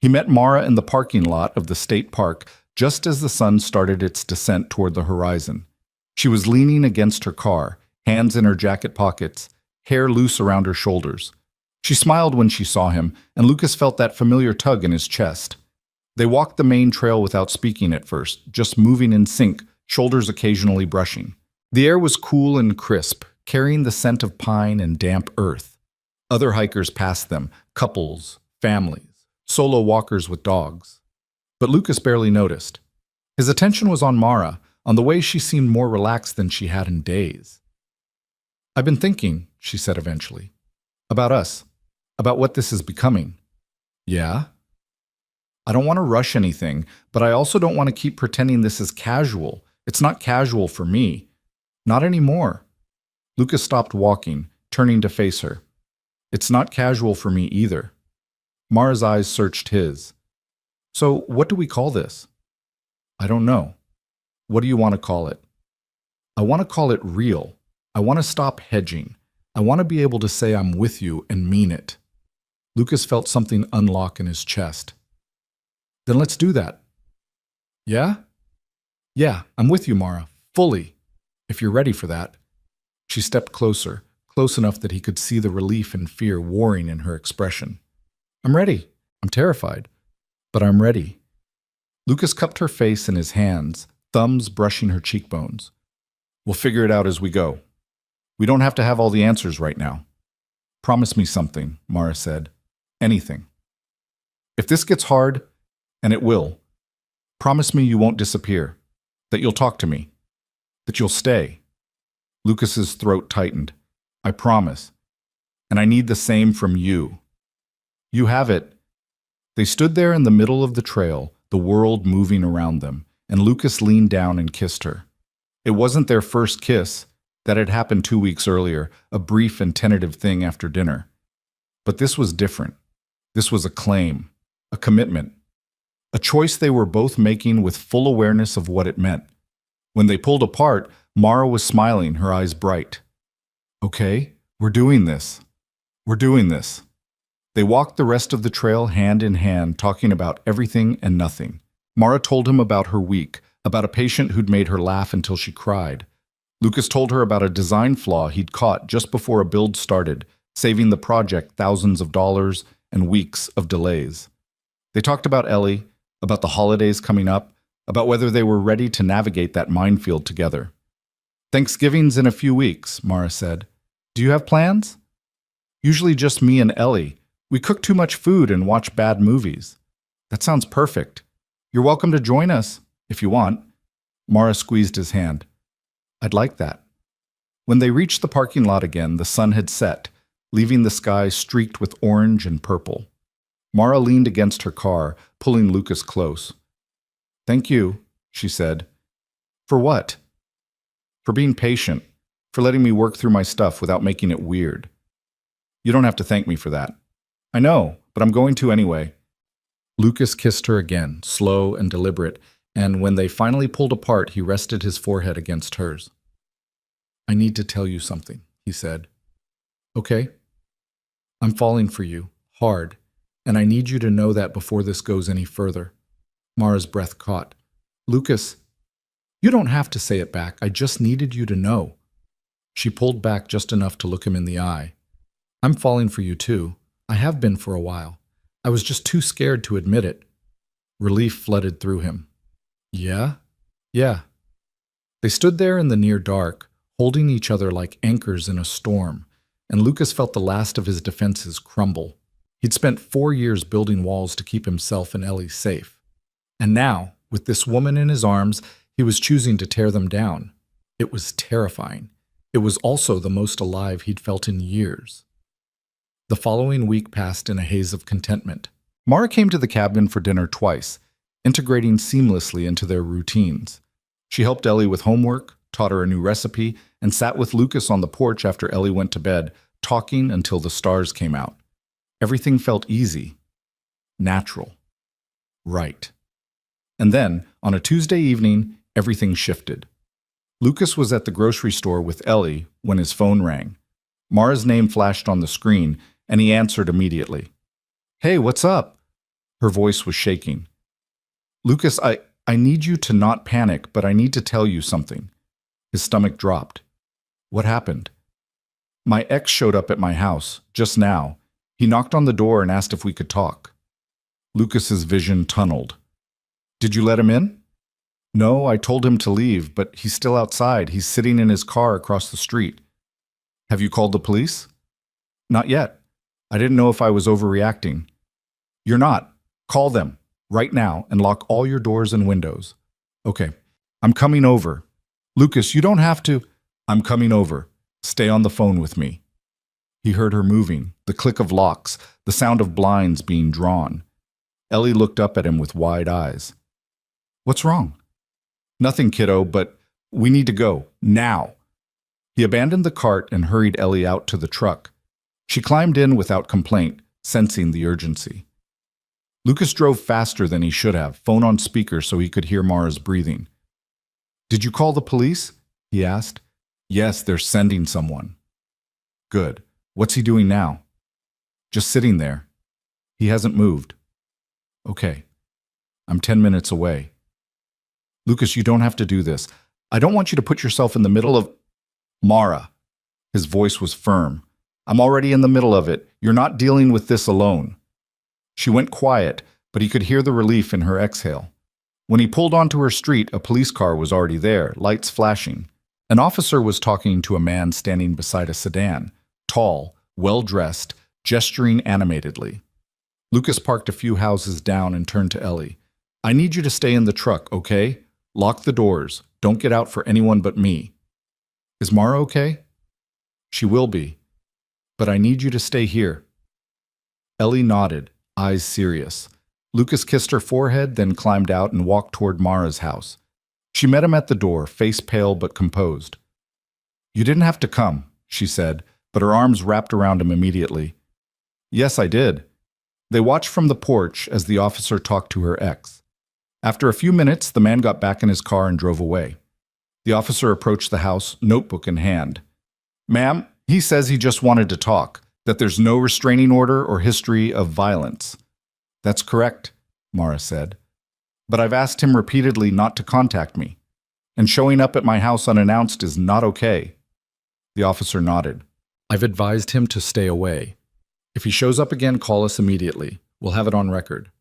S1: He met Mara in the parking lot of the state park just as the sun started its descent toward the horizon. She was leaning against her car, hands in her jacket pockets, hair loose around her shoulders. She smiled when she saw him, and Lucas felt that familiar tug in his chest. They walked the main trail without speaking at first, just moving in sync, shoulders occasionally brushing. The air was cool and crisp, carrying the scent of pine and damp earth. Other hikers passed them, couples, families, solo walkers with dogs. But Lucas barely noticed. His attention was on Mara, on the way she seemed more relaxed than she had in days. I've been thinking, she said eventually, about us, about what this is becoming. Yeah? I don't want to rush anything, but I also don't want to keep pretending this is casual. It's not casual for me. Not anymore. Lucas stopped walking, turning to face her. It's not casual for me either. Mara's eyes searched his. So what do we call this? I don't know. What do you want to call it? I want to call it real. I want to stop hedging. I want to be able to say I'm with you and mean it. Lucas felt something unlock in his chest. Then let's do that. Yeah? Yeah, I'm with you, Mara. Fully. If you're ready for that. She stepped closer, close enough that he could see the relief and fear warring in her expression. I'm ready. I'm terrified. But I'm ready. Lucas cupped her face in his hands, thumbs brushing her cheekbones. We'll figure it out as we go. We don't have to have all the answers right now. Promise me something, Mara said. Anything. If this gets hard, and it will, promise me you won't disappear, that you'll talk to me, that you'll stay. Lucas's throat tightened. I promise. And I need the same from you. You have it. They stood there in the middle of the trail, the world moving around them, and Lucas leaned down and kissed her. It wasn't their first kiss. That had happened 2 weeks earlier, a brief and tentative thing after dinner. But this was different. This was a claim, a commitment, a choice they were both making with full awareness of what it meant. When they pulled apart, Mara was smiling, her eyes bright. Okay, we're doing this. We're doing this. They walked the rest of the trail hand in hand, talking about everything and nothing. Mara told him about her week, about a patient who'd made her laugh until she cried. Lucas told her about a design flaw he'd caught just before a build started, saving the project thousands of dollars and weeks of delays. They talked about Ellie, about the holidays coming up, about whether they were ready to navigate that minefield together. Thanksgiving's in a few weeks, Mara said. Do you have plans? Usually just me and Ellie. We cook too much food and watch bad movies. That sounds perfect. You're welcome to join us, if you want. Mara squeezed his hand. I'd like that. When they reached the parking lot again, the sun had set, leaving the sky streaked with orange and purple. Mara leaned against her car, pulling Lucas close. Thank you, she said. For what? For being patient, for letting me work through my stuff without making it weird. You don't have to thank me for that. I know, but I'm going to anyway. Lucas kissed her again, slow and deliberate, and when they finally pulled apart, he rested his forehead against hers. I need to tell you something, he said. Okay. I'm falling for you, hard, and I need you to know that before this goes any further. Mara's breath caught. Lucas, you don't have to say it back. I just needed you to know. She pulled back just enough to look him in the eye. I'm falling for you too. I have been for a while. I was just too scared to admit it. Relief flooded through him. Yeah? Yeah. They stood there in the near dark, holding each other like anchors in a storm, and Lucas felt the last of his defenses crumble. He'd spent 4 years building walls to keep himself and Ellie safe. And now, with this woman in his arms, he was choosing to tear them down. It was terrifying. It was also the most alive he'd felt in years. The following week passed in a haze of contentment. Mara came to the cabin for dinner twice, integrating seamlessly into their routines. She helped Ellie with homework, taught her a new recipe, and sat with Lucas on the porch after Ellie went to bed, talking until the stars came out. Everything felt easy, natural, right. And then, on a Tuesday evening, everything shifted. Lucas was at the grocery store with Ellie when his phone rang. Mara's name flashed on the screen, and he answered immediately. Hey, what's up? Her voice was shaking. Lucas, I need you to not panic, but I need to tell you something. His stomach dropped. What happened? My ex showed up at my house, just now. He knocked on the door and asked if we could talk. Lucas's vision tunneled. Did you let him in? No, I told him to leave, but he's still outside. He's sitting in his car across the street. Have you called the police? Not yet. I didn't know if I was overreacting. You're not. Call them, right now, and lock all your doors and windows. Okay, I'm coming over. Lucas, you don't have to. I'm coming over. Stay on the phone with me. He heard her moving, the click of locks, the sound of blinds being drawn. Ellie looked up at him with wide eyes. What's wrong? Nothing, kiddo, but we need to go, now. He abandoned the cart and hurried Ellie out to the truck. She climbed in without complaint, sensing the urgency. Lucas drove faster than he should have, phone on speaker so he could hear Mara's breathing. Did you call the police? He asked. Yes, they're sending someone. Good. What's he doing now? Just sitting there. He hasn't moved. Okay. I'm 10 minutes away. Lucas, you don't have to do this. I don't want you to put yourself in the middle of... Mara. His voice was firm. I'm already in the middle of it. You're not dealing with this alone. She went quiet, but he could hear the relief in her exhale. When he pulled onto her street, a police car was already there, lights flashing. An officer was talking to a man standing beside a sedan, tall, well-dressed, gesturing animatedly. Lucas parked a few houses down and turned to Ellie. I need you to stay in the truck, okay? Lock the doors. Don't get out for anyone but me. Is Mara okay? She will be. But I need you to stay here. Ellie nodded, eyes serious. Lucas kissed her forehead, then climbed out and walked toward Mara's house. She met him at the door, face pale but composed. You didn't have to come, she said, but her arms wrapped around him immediately. Yes, I did. They watched from the porch as the officer talked to her ex. After a few minutes, the man got back in his car and drove away. The officer approached the house, notebook in hand. Ma'am, he says he just wanted to talk, that there's no restraining order or history of violence. That's correct, Mara said. But I've asked him repeatedly not to contact me. And showing up at my house unannounced is not okay. The officer nodded. I've advised him to stay away. If he shows up again, call us immediately. We'll have it on record.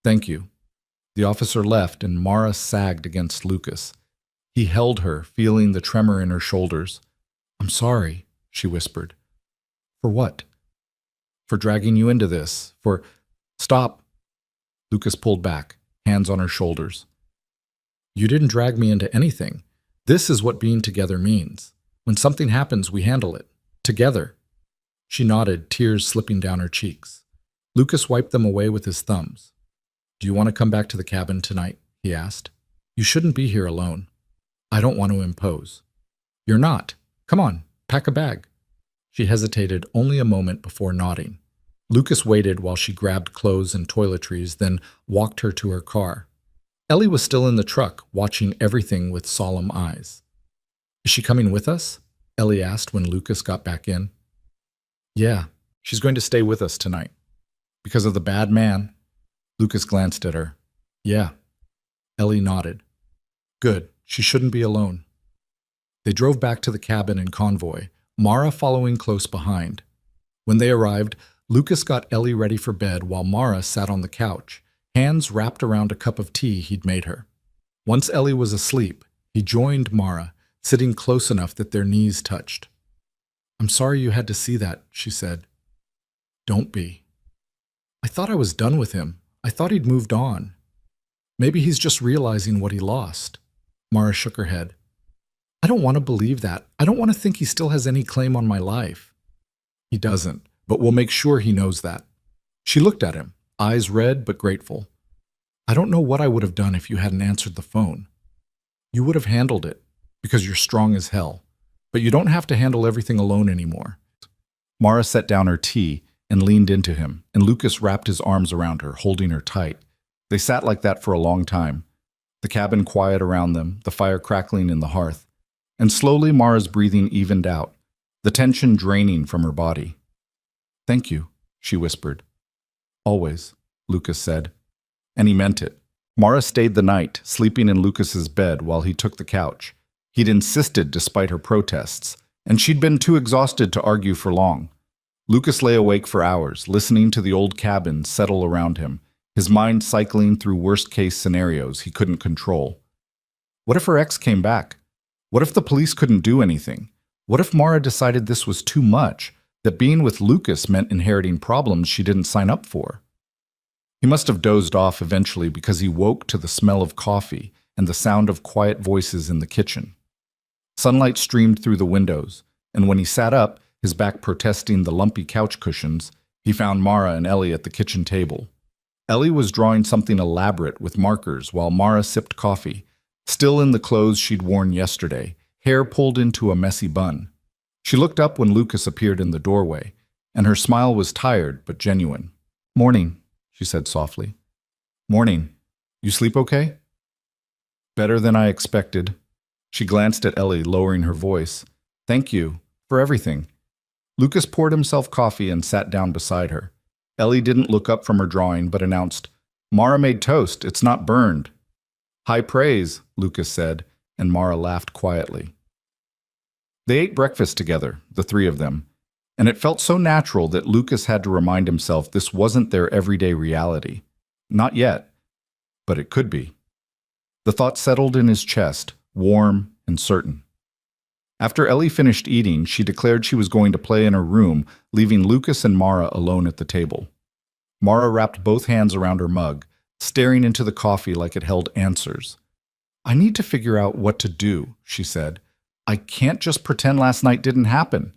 S1: Thank you. The officer left and Mara sagged against Lucas. He held her, feeling the tremor in her shoulders. I'm sorry, she whispered. For what? For dragging you into this. Stop. Lucas pulled back, hands on her shoulders. You didn't drag me into anything. This is what being together means. When something happens, we handle it. Together. She nodded, tears slipping down her cheeks. Lucas wiped them away with his thumbs. Do you want to come back to the cabin tonight? He asked. You shouldn't be here alone. I don't want to impose. You're not. Come on, pack a bag. She hesitated only a moment before nodding. Lucas waited while she grabbed clothes and toiletries, then walked her to her car. Ellie was still in the truck, watching everything with solemn eyes. Is she coming with us? Ellie asked when Lucas got back in. Yeah, she's going to stay with us tonight. Because of the bad man? Lucas glanced at her. Yeah. Ellie nodded. Good, she shouldn't be alone. They drove back to the cabin in convoy, Mara following close behind. When they arrived, Lucas got Ellie ready for bed while Mara sat on the couch, hands wrapped around a cup of tea he'd made her. Once Ellie was asleep, he joined Mara, sitting close enough that their knees touched. I'm sorry you had to see that, she said. Don't be. I thought I was done with him. I thought he'd moved on. Maybe he's just realizing what he lost. Mara shook her head. I don't want to believe that. I don't want to think he still has any claim on my life. He doesn't, but we'll make sure he knows that. She looked at him, eyes red but grateful. I don't know what I would have done if you hadn't answered the phone. You would have handled it, because you're strong as hell. But you don't have to handle everything alone anymore. Mara set down her tea and leaned into him, and Lucas wrapped his arms around her, holding her tight. They sat like that for a long time, the cabin quiet around them, the fire crackling in the hearth. And slowly Mara's breathing evened out, the tension draining from her body. Thank you, she whispered. Always, Lucas said. And he meant it. Mara stayed the night, sleeping in Lucas's bed while he took the couch. He'd insisted despite her protests, and she'd been too exhausted to argue for long. Lucas lay awake for hours, listening to the old cabin settle around him, his mind cycling through worst-case scenarios he couldn't control. What if her ex came back? What if the police couldn't do anything? What if Mara decided this was too much, that being with Lucas meant inheriting problems she didn't sign up for? He must have dozed off eventually because he woke to the smell of coffee and the sound of quiet voices in the kitchen. Sunlight streamed through the windows, and when he sat up, his back protesting the lumpy couch cushions, he found Mara and Ellie at the kitchen table. Ellie was drawing something elaborate with markers while Mara sipped coffee, still in the clothes she'd worn yesterday, hair pulled into a messy bun. She looked up when Lucas appeared in the doorway, and her smile was tired but genuine. Morning, she said softly. Morning. You sleep okay? Better than I expected. She glanced at Ellie, lowering her voice. Thank you for everything. Lucas poured himself coffee and sat down beside her. Ellie didn't look up from her drawing, but announced, Mara made toast. It's not burned. High praise, Lucas said, and Mara laughed quietly. They ate breakfast together, the three of them, and it felt so natural that Lucas had to remind himself this wasn't their everyday reality. Not yet, but it could be. The thought settled in his chest, warm and certain. After Ellie finished eating, she declared she was going to play in her room, leaving Lucas and Mara alone at the table. Mara wrapped both hands around her mug, staring into the coffee like it held answers. I need to figure out what to do, she said. I can't just pretend last night didn't happen.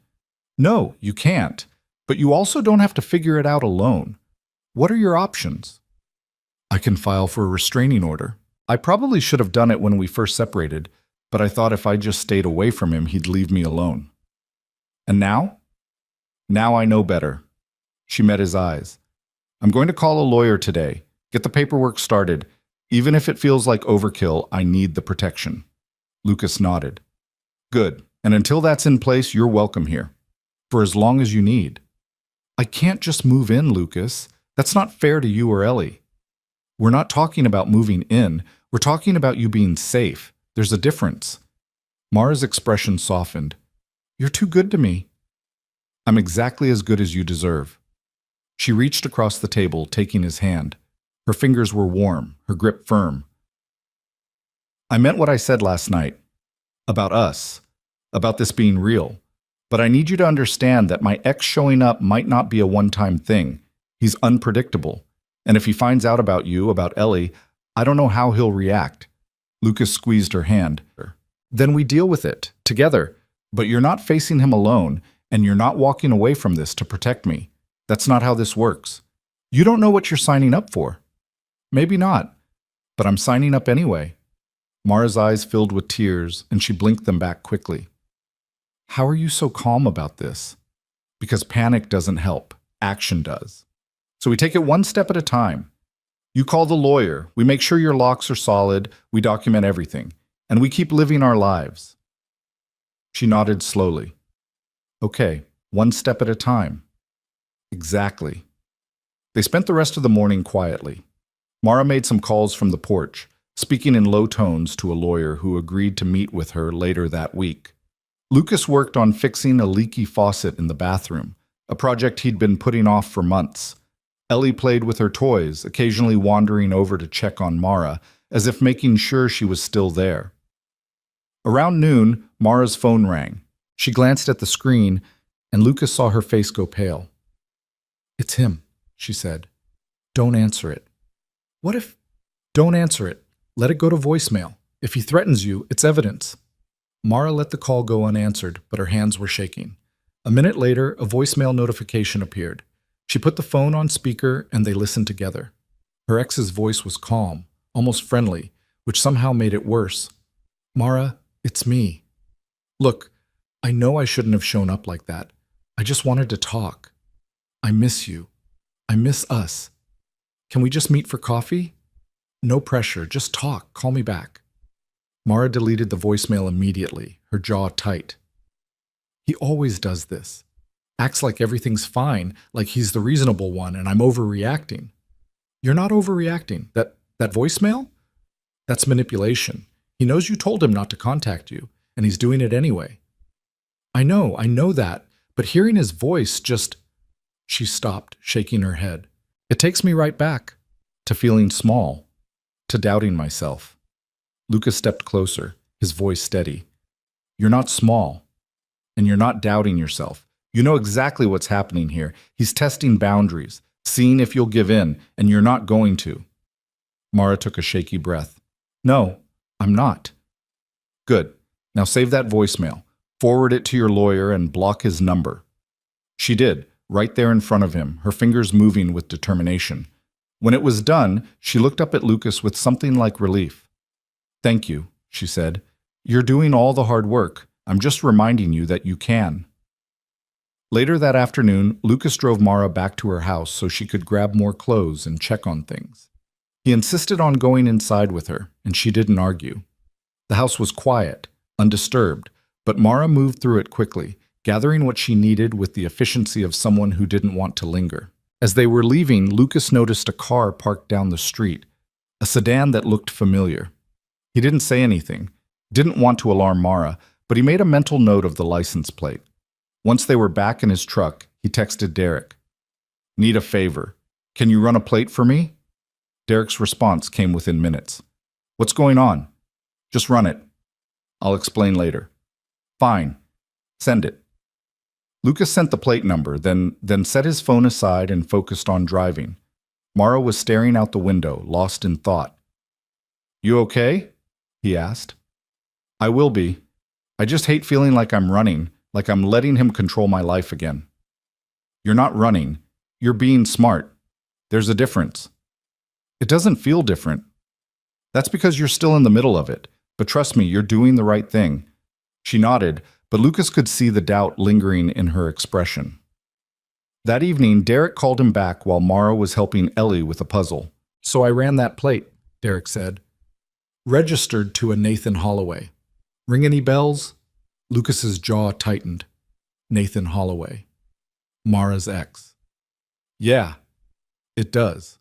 S1: No, you can't. But you also don't have to figure it out alone. What are your options? I can file for a restraining order. I probably should have done it when we first separated, but I thought if I just stayed away from him, he'd leave me alone. And now? Now I know better. She met his eyes. I'm going to call a lawyer today. Get the paperwork started. Even if it feels like overkill, I need the protection. Lucas nodded. Good. And until that's in place, you're welcome here. For as long as you need. I can't just move in, Lucas. That's not fair to you or Ellie. We're not talking about moving in. We're talking about you being safe. There's a difference. Mara's expression softened. You're too good to me. I'm exactly as good as you deserve. She reached across the table, taking his hand. Her fingers were warm, her grip firm. I meant what I said last night. About us. About this being real. But I need you to understand that my ex showing up might not be a one-time thing. He's unpredictable. And if he finds out about you, about Ellie, I don't know how he'll react. Lucas squeezed her hand. Then we deal with it, together. But you're not facing him alone, and you're not walking away from this to protect me. That's not how this works. You don't know what you're signing up for. Maybe not, but I'm signing up anyway. Mara's eyes filled with tears, and she blinked them back quickly. How are you so calm about this? Because panic doesn't help. Action does. So we take it one step at a time. You call the lawyer, we make sure your locks are solid, we document everything, and we keep living our lives. She nodded slowly. Okay, one step at a time. Exactly. They spent the rest of the morning quietly. Mara made some calls from the porch, speaking in low tones to a lawyer who agreed to meet with her later that week. Lucas worked on fixing a leaky faucet in the bathroom, a project he'd been putting off for months. Ellie played with her toys, occasionally wandering over to check on Mara, as if making sure she was still there. Around noon, Mara's phone rang. She glanced at the screen, and Lucas saw her face go pale. It's him, she said. Don't answer it. What if... Don't answer it. Let it go to voicemail. If he threatens you, it's evidence. Mara let the call go unanswered, but her hands were shaking. A minute later, a voicemail notification appeared. She put the phone on speaker, and they listened together. Her ex's voice was calm, almost friendly, which somehow made it worse. Mara, it's me. Look, I know I shouldn't have shown up like that. I just wanted to talk. I miss you. I miss us. Can we just meet for coffee? No pressure, just talk. Call me back. Mara deleted the voicemail immediately, her jaw tight. He always does this. Acts like everything's fine, like he's the reasonable one and I'm overreacting. You're not overreacting. That voicemail? That's manipulation. He knows you told him not to contact you, and he's doing it anyway. I know that, but hearing his voice just... She stopped, shaking her head. It takes me right back to feeling small, to doubting myself. Lucas stepped closer, his voice steady. You're not small, and you're not doubting yourself. You know exactly what's happening here. He's testing boundaries, seeing if you'll give in, and you're not going to. Mara took a shaky breath. No, I'm not. Good. Now save that voicemail. Forward it to your lawyer and block his number. She did, right there in front of him, her fingers moving with determination. When it was done, she looked up at Lucas with something like relief. Thank you, she said. You're doing all the hard work. I'm just reminding you that you can. Later that afternoon, Lucas drove Mara back to her house so she could grab more clothes and check on things. He insisted on going inside with her, and she didn't argue. The house was quiet, undisturbed, but Mara moved through it quickly, gathering what she needed with the efficiency of someone who didn't want to linger. As they were leaving, Lucas noticed a car parked down the street, a sedan that looked familiar. He didn't say anything, didn't want to alarm Mara, but he made a mental note of the license plate. Once they were back in his truck, he texted Derek. Need a favor. Can you run a plate for me? Derek's response came within minutes. What's going on? Just run it. I'll explain later. Fine. Send it. Lucas sent the plate number, then set his phone aside and focused on driving. Mara was staring out the window, lost in thought. You okay? He asked. I will be. I just hate feeling like I'm running, like I'm letting him control my life again. You're not running. You're being smart. There's a difference. It doesn't feel different. That's because you're still in the middle of it. But trust me, you're doing the right thing. She nodded, but Lucas could see the doubt lingering in her expression. That evening, Derek called him back while Mara was helping Ellie with a puzzle. So I ran that plate, Derek said. Registered to a Nathan Holloway. Ring any bells? Lucas's jaw tightened. Nathan Holloway. Mara's ex. Yeah, it does.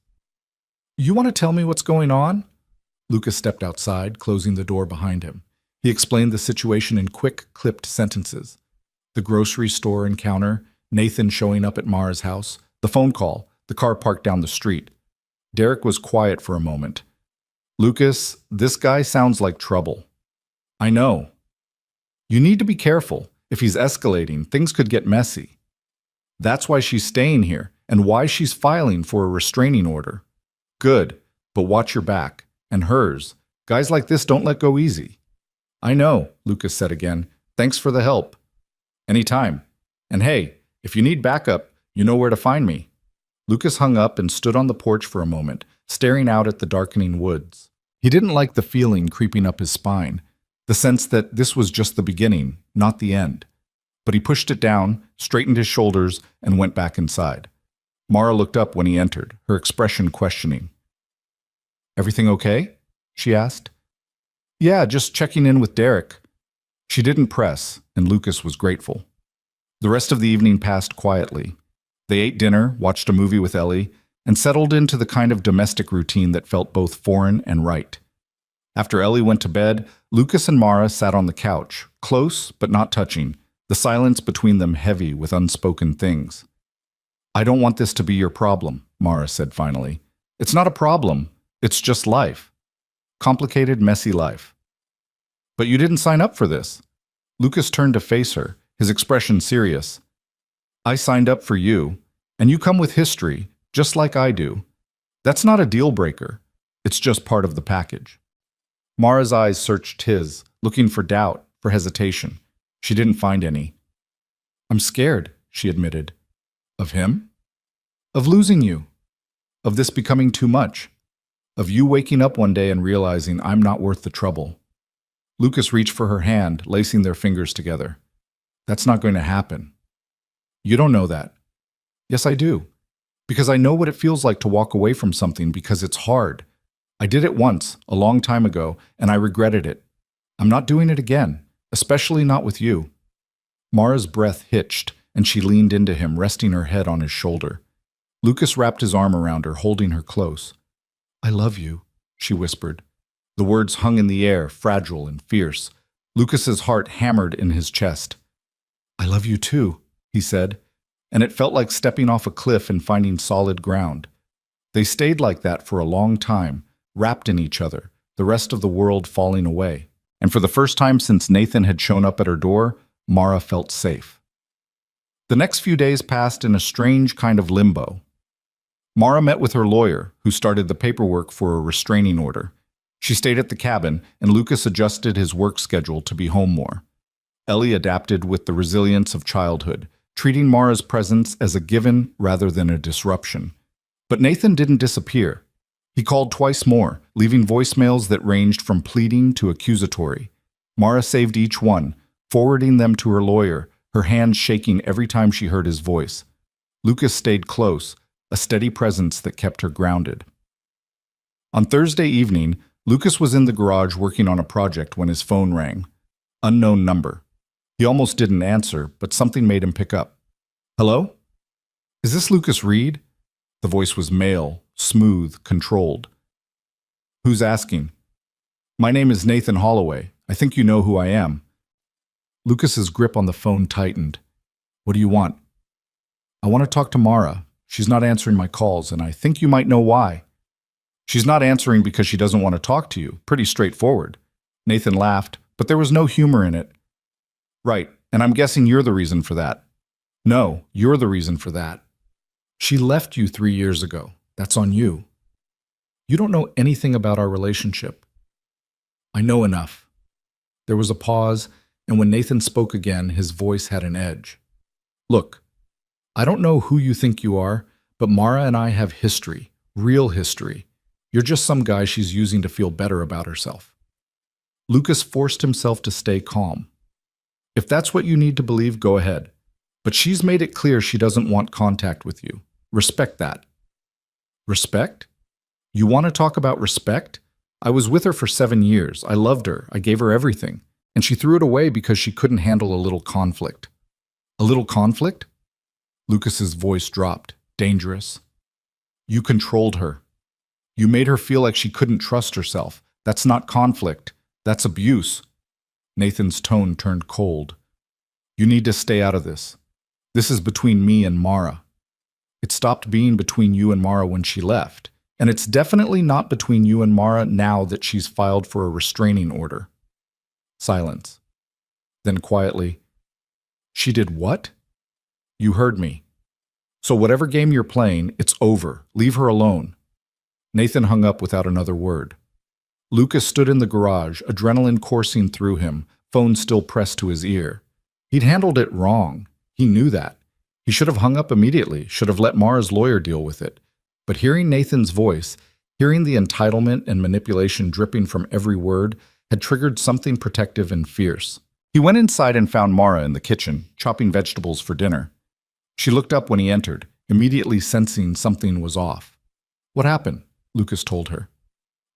S1: You want to tell me what's going on? Lucas stepped outside, closing the door behind him. He explained the situation in quick, clipped sentences. The grocery store encounter, Nathan showing up at Mara's house, the phone call, the car parked down the street. Derek was quiet for a moment. Lucas, this guy sounds like trouble. I know. You need to be careful. If he's escalating, things could get messy. That's why she's staying here, and why she's filing for a restraining order. Good, but watch your back. And hers. Guys like this don't let go easy. I know, Lucas said again. Thanks for the help. Anytime. And hey, if you need backup, you know where to find me. Lucas hung up and stood on the porch for a moment, staring out at the darkening woods. He didn't like the feeling creeping up his spine, the sense that this was just the beginning, not the end. But he pushed it down, straightened his shoulders, and went back inside. Mara looked up when he entered, her expression questioning. Everything okay? She asked. Yeah, just checking in with Derek. She didn't press, and Lucas was grateful. The rest of the evening passed quietly. They ate dinner, watched a movie with Ellie, and settled into the kind of domestic routine that felt both foreign and right. After Ellie went to bed, Lucas and Mara sat on the couch, close but not touching, the silence between them heavy with unspoken things. I don't want this to be your problem, Mara said finally. It's not a problem. It's just life. Complicated, messy life. But you didn't sign up for this. Lucas turned to face her, his expression serious. I signed up for you, and you come with history, just like I do. That's not a deal breaker. It's just part of the package. Mara's eyes searched his, looking for doubt, for hesitation. She didn't find any. I'm scared, she admitted. Of him? Of losing you. Of this becoming too much. Of you waking up one day and realizing I'm not worth the trouble. Lucas reached for her hand, lacing their fingers together. That's not going to happen. You don't know that. Yes, I do. Because I know what it feels like to walk away from something because it's hard. I did it once, a long time ago, and I regretted it. I'm not doing it again, especially not with you. Mara's breath hitched, and she leaned into him, resting her head on his shoulder. Lucas wrapped his arm around her, holding her close. I love you, she whispered. The words hung in the air, fragile and fierce. Lucas's heart hammered in his chest. I love you too, he said, and it felt like stepping off a cliff and finding solid ground. They stayed like that for a long time, wrapped in each other, the rest of the world falling away. And for the first time since Nathan had shown up at her door, Mara felt safe. The next few days passed in a strange kind of limbo. Mara met with her lawyer, who started the paperwork for a restraining order. She stayed at the cabin, and Lucas adjusted his work schedule to be home more. Ellie adapted with the resilience of childhood, treating Mara's presence as a given rather than a disruption. But Nathan didn't disappear. He called twice more, leaving voicemails that ranged from pleading to accusatory. Mara saved each one, forwarding them to her lawyer, her hands shaking every time she heard his voice. Lucas stayed close, a steady presence that kept her grounded. On Thursday evening, Lucas was in the garage working on a project when his phone rang. Unknown number. He almost didn't answer, but something made him pick up. Hello? Is this Lucas Reed? The voice was male, smooth, controlled. Who's asking? My name is Nathan Holloway. I think you know who I am. Lucas's grip on the phone tightened. What do you want? I want to talk to Mara. She's not answering my calls, and I think you might know why. She's not answering because she doesn't want to talk to you. Pretty straightforward. Nathan laughed, but there was no humor in it. Right, and I'm guessing you're the reason for that. No, you're the reason for that. She left you 3 years ago. That's on you. You don't know anything about our relationship. I know enough. There was a pause, and when Nathan spoke again, his voice had an edge. Look, I don't know who you think you are, but Mara and I have history, real history. You're just some guy she's using to feel better about herself. Lucas forced himself to stay calm. If that's what you need to believe, go ahead. But she's made it clear she doesn't want contact with you. Respect that. Respect? You want to talk about respect? I was with her for 7 years. I loved her. I gave her everything. And she threw it away because she couldn't handle a little conflict. A little conflict? Lucas's voice dropped, dangerous. You controlled her. You made her feel like she couldn't trust herself. That's not conflict. That's abuse. Nathan's tone turned cold. You need to stay out of this. This is between me and Mara. It stopped being between you and Mara when she left, and it's definitely not between you and Mara now that she's filed for a restraining order. Silence. Then quietly, she did what? You heard me. So whatever game you're playing, it's over. Leave her alone. Nathan hung up without another word. Lucas stood in the garage, adrenaline coursing through him, phone still pressed to his ear. He'd handled it wrong. He knew that. He should have hung up immediately, should have let Mara's lawyer deal with it. But hearing Nathan's voice, hearing the entitlement and manipulation dripping from every word, had triggered something protective and fierce. He went inside and found Mara in the kitchen, chopping vegetables for dinner. She looked up when he entered, immediately sensing something was off. What happened? Lucas told her.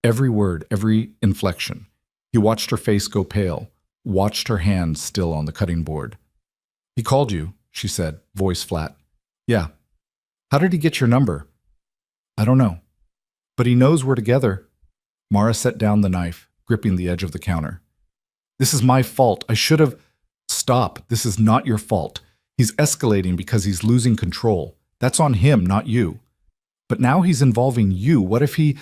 S1: Every word, every inflection. He watched her face go pale, watched her hands still on the cutting board. He called you, she said, voice flat. Yeah. How did he get your number? I don't know. But he knows we're together. Mara set down the knife, gripping the edge of the counter. This is my fault. I should have... Stop. This is not your fault. He's escalating because he's losing control. That's on him, not you. But now he's involving you. What if he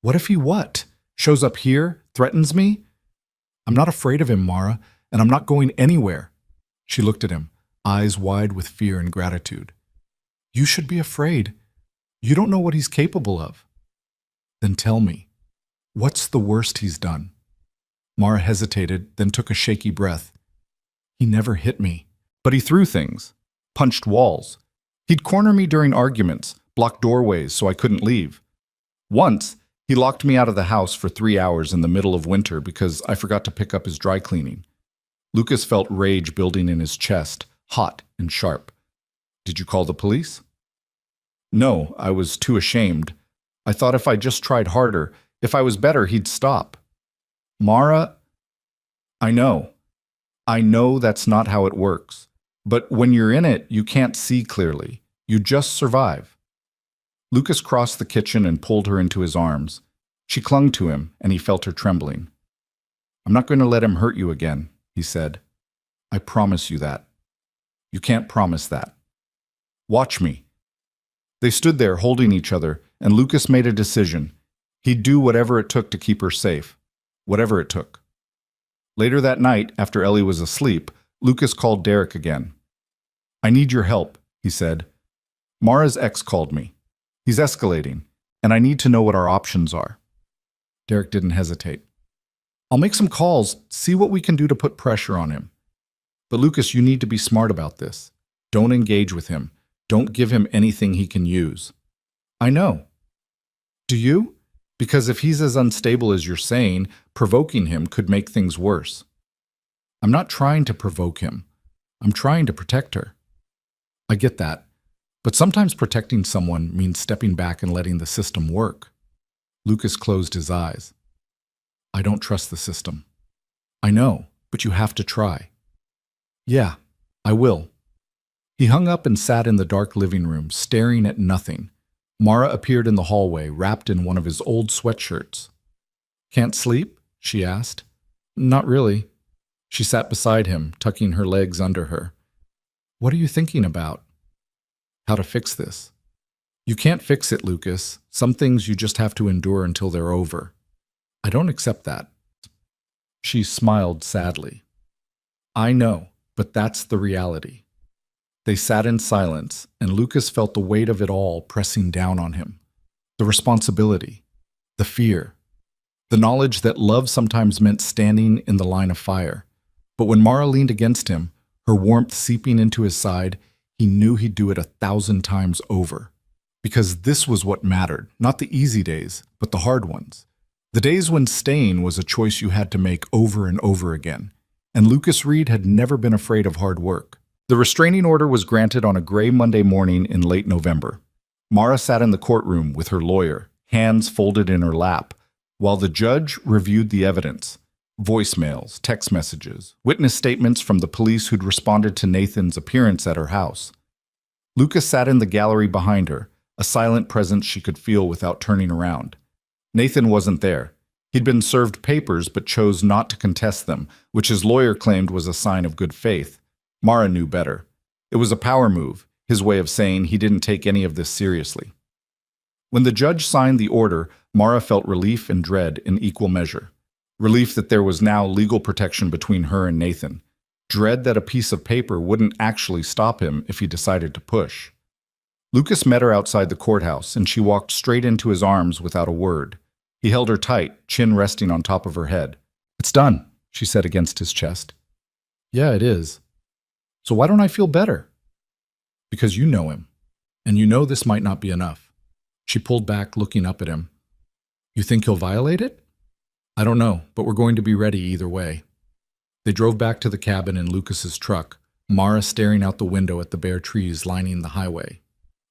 S1: what? Shows up here? Threatens me? I'm not afraid of him, Mara, and I'm not going anywhere. She looked at him, eyes wide with fear and gratitude. You should be afraid. You don't know what he's capable of. Then tell me, what's the worst he's done? Mara hesitated, then took a shaky breath. He never hit me. But he threw things, punched walls. He'd corner me during arguments, block doorways so I couldn't leave. Once, he locked me out of the house for 3 hours in the middle of winter because I forgot to pick up his dry cleaning. Lucas felt rage building in his chest, hot and sharp. Did you call the police? No, I was too ashamed. I thought if I just tried harder, if I was better, he'd stop. Mara, I know that's not how it works. But when you're in it, you can't see clearly. You just survive. Lucas crossed the kitchen and pulled her into his arms. She clung to him, and he felt her trembling. I'm not going to let him hurt you again, he said. I promise you that. You can't promise that. Watch me. They stood there holding each other, and Lucas made a decision. He'd do whatever it took to keep her safe. Whatever it took. Later that night, after Ellie was asleep, Lucas called Derek again. I need your help, he said. Mara's ex called me. He's escalating, and I need to know what our options are. Derek didn't hesitate. I'll make some calls, see what we can do to put pressure on him. But Lucas, you need to be smart about this. Don't engage with him. Don't give him anything he can use. I know. Do you? Because if he's as unstable as you're saying, provoking him could make things worse. I'm not trying to provoke him. I'm trying to protect her. I get that. But sometimes protecting someone means stepping back and letting the system work. Lucas closed his eyes. I don't trust the system. I know, but you have to try. Yeah, I will. He hung up and sat in the dark living room, staring at nothing. Mara appeared in the hallway, wrapped in one of his old sweatshirts. Can't sleep? She asked. Not really. She sat beside him, tucking her legs under her. What are you thinking about? How to fix this. You can't fix it, Lucas. Some things you just have to endure until they're over. I don't accept that. She smiled sadly. I know, but that's the reality. They sat in silence, and Lucas felt the weight of it all pressing down on him. The responsibility, the fear, the knowledge that love sometimes meant standing in the line of fire. But when Mara leaned against him, her warmth seeping into his side, he knew he'd do it 1,000 times over. Because this was what mattered, not the easy days, but the hard ones. The days when staying was a choice you had to make over and over again. And Lucas Reed had never been afraid of hard work. The restraining order was granted on a gray Monday morning in late November. Mara sat in the courtroom with her lawyer, hands folded in her lap, while the judge reviewed the evidence. Voicemails, text messages, witness statements from the police who'd responded to Nathan's appearance at her house. Lucas sat in the gallery behind her, a silent presence she could feel without turning around. Nathan wasn't there. He'd been served papers but chose not to contest them, which his lawyer claimed was a sign of good faith. Mara knew better. It was a power move, his way of saying he didn't take any of this seriously. When the judge signed the order, Mara felt relief and dread in equal measure. Relief that there was now legal protection between her and Nathan. Dread that a piece of paper wouldn't actually stop him if he decided to push. Lucas met her outside the courthouse, and she walked straight into his arms without a word. He held her tight, chin resting on top of her head. "It's done," she said against his chest. "Yeah, it is. So why don't I feel better?" "Because you know him, and you know this might not be enough." She pulled back, looking up at him. "You think he'll violate it?" "I don't know, but we're going to be ready either way." They drove back to the cabin in Lucas's truck, Mara staring out the window at the bare trees lining the highway.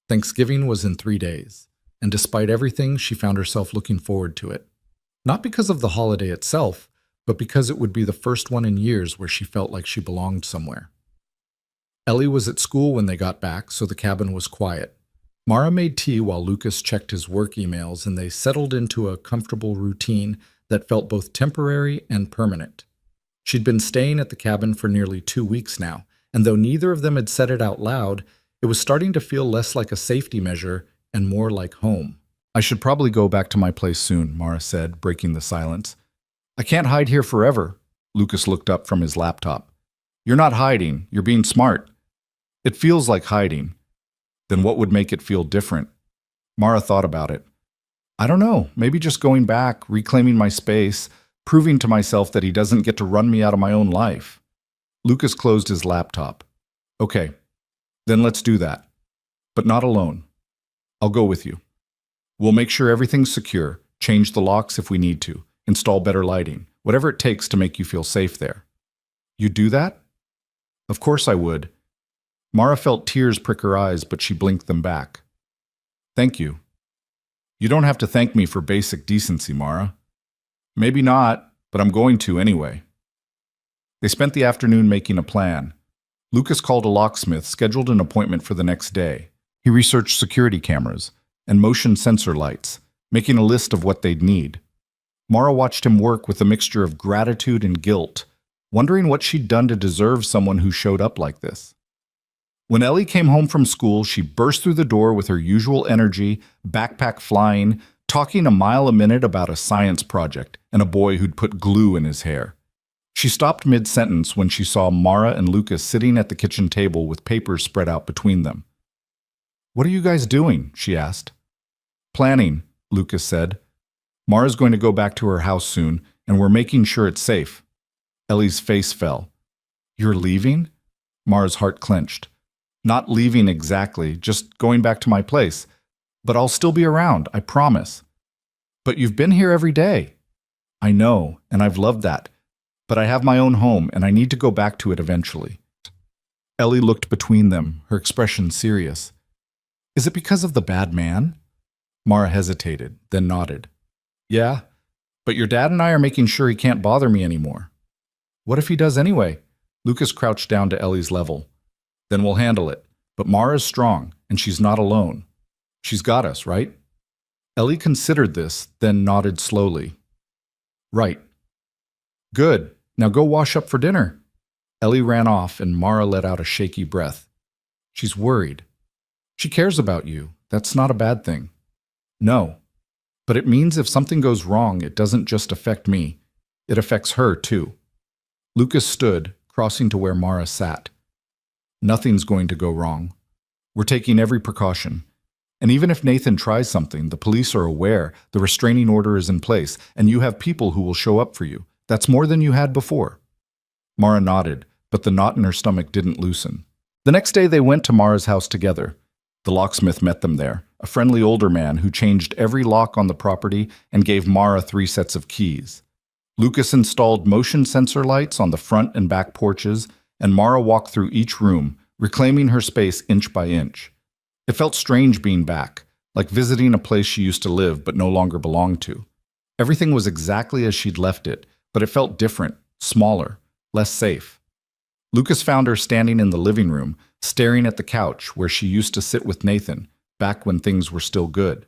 S1: Thanksgiving was in 3 days, and despite everything, she found herself looking forward to it. Not because of the holiday itself, but because it would be the first one in years where she felt like she belonged somewhere. Ellie was at school when they got back, so the cabin was quiet. Mara made tea while Lucas checked his work emails, and they settled into a comfortable routine that felt both temporary and permanent. She'd been staying at the cabin for nearly 2 weeks now, and though neither of them had said it out loud, it was starting to feel less like a safety measure and more like home. "I should probably go back to my place soon," Mara said, breaking the silence. "I can't hide here forever." Lucas looked up from his laptop. "You're not hiding, you're being smart." "It feels like hiding." "Then what would make it feel different?" Mara thought about it. "I don't know, maybe just going back, reclaiming my space, proving to myself that he doesn't get to run me out of my own life." Lucas closed his laptop. "Okay, then let's do that. But not alone. I'll go with you. We'll make sure everything's secure, change the locks if we need to, install better lighting, whatever it takes to make you feel safe there." "You'd do that?" "Of course I would." Mara felt tears prick her eyes, but she blinked them back. "Thank you." "You don't have to thank me for basic decency, Mara." "Maybe not, but I'm going to anyway." They spent the afternoon making a plan. Lucas called a locksmith, scheduled an appointment for the next day. He researched security cameras and motion sensor lights, making a list of what they'd need. Mara watched him work with a mixture of gratitude and guilt, wondering what she'd done to deserve someone who showed up like this. When Ellie came home from school, she burst through the door with her usual energy, backpack flying, talking a mile a minute about a science project and a boy who'd put glue in his hair. She stopped mid-sentence when she saw Mara and Lucas sitting at the kitchen table with papers spread out between them. "What are you guys doing?" she asked. "Planning," Lucas said. "Mara's going to go back to her house soon, and we're making sure it's safe." Ellie's face fell. "You're leaving?" Mara's heart clenched. "Not leaving exactly, just going back to my place. But I'll still be around, I promise." "But you've been here every day." "I know, and I've loved that. But I have my own home, and I need to go back to it eventually." Ellie looked between them, her expression serious. "Is it because of the bad man?" Mara hesitated, then nodded. "Yeah, but your dad and I are making sure he can't bother me anymore." "What if he does anyway?" Lucas crouched down to Ellie's level. "Then we'll handle it. But Mara's strong, and she's not alone. She's got us, right?" Ellie considered this, then nodded slowly. "Right." "Good. Now go wash up for dinner." Ellie ran off, and Mara let out a shaky breath. "She's worried." "She cares about you. That's not a bad thing." "No. But it means if something goes wrong, it doesn't just affect me. It affects her, too." Lucas stood, crossing to where Mara sat. "Nothing's going to go wrong. We're taking every precaution. And even if Nathan tries something, the police are aware, the restraining order is in place, and you have people who will show up for you. That's more than you had before." Mara nodded, but the knot in her stomach didn't loosen. The next day they went to Mara's house together. The locksmith met them there, a friendly older man who changed every lock on the property and gave Mara 3 sets of keys. Lucas installed motion sensor lights on the front and back porches, and Mara walked through each room, reclaiming her space inch by inch. It felt strange being back, like visiting a place she used to live but no longer belonged to. Everything was exactly as she'd left it, but it felt different, smaller, less safe. Lucas found her standing in the living room, staring at the couch where she used to sit with Nathan, back when things were still good.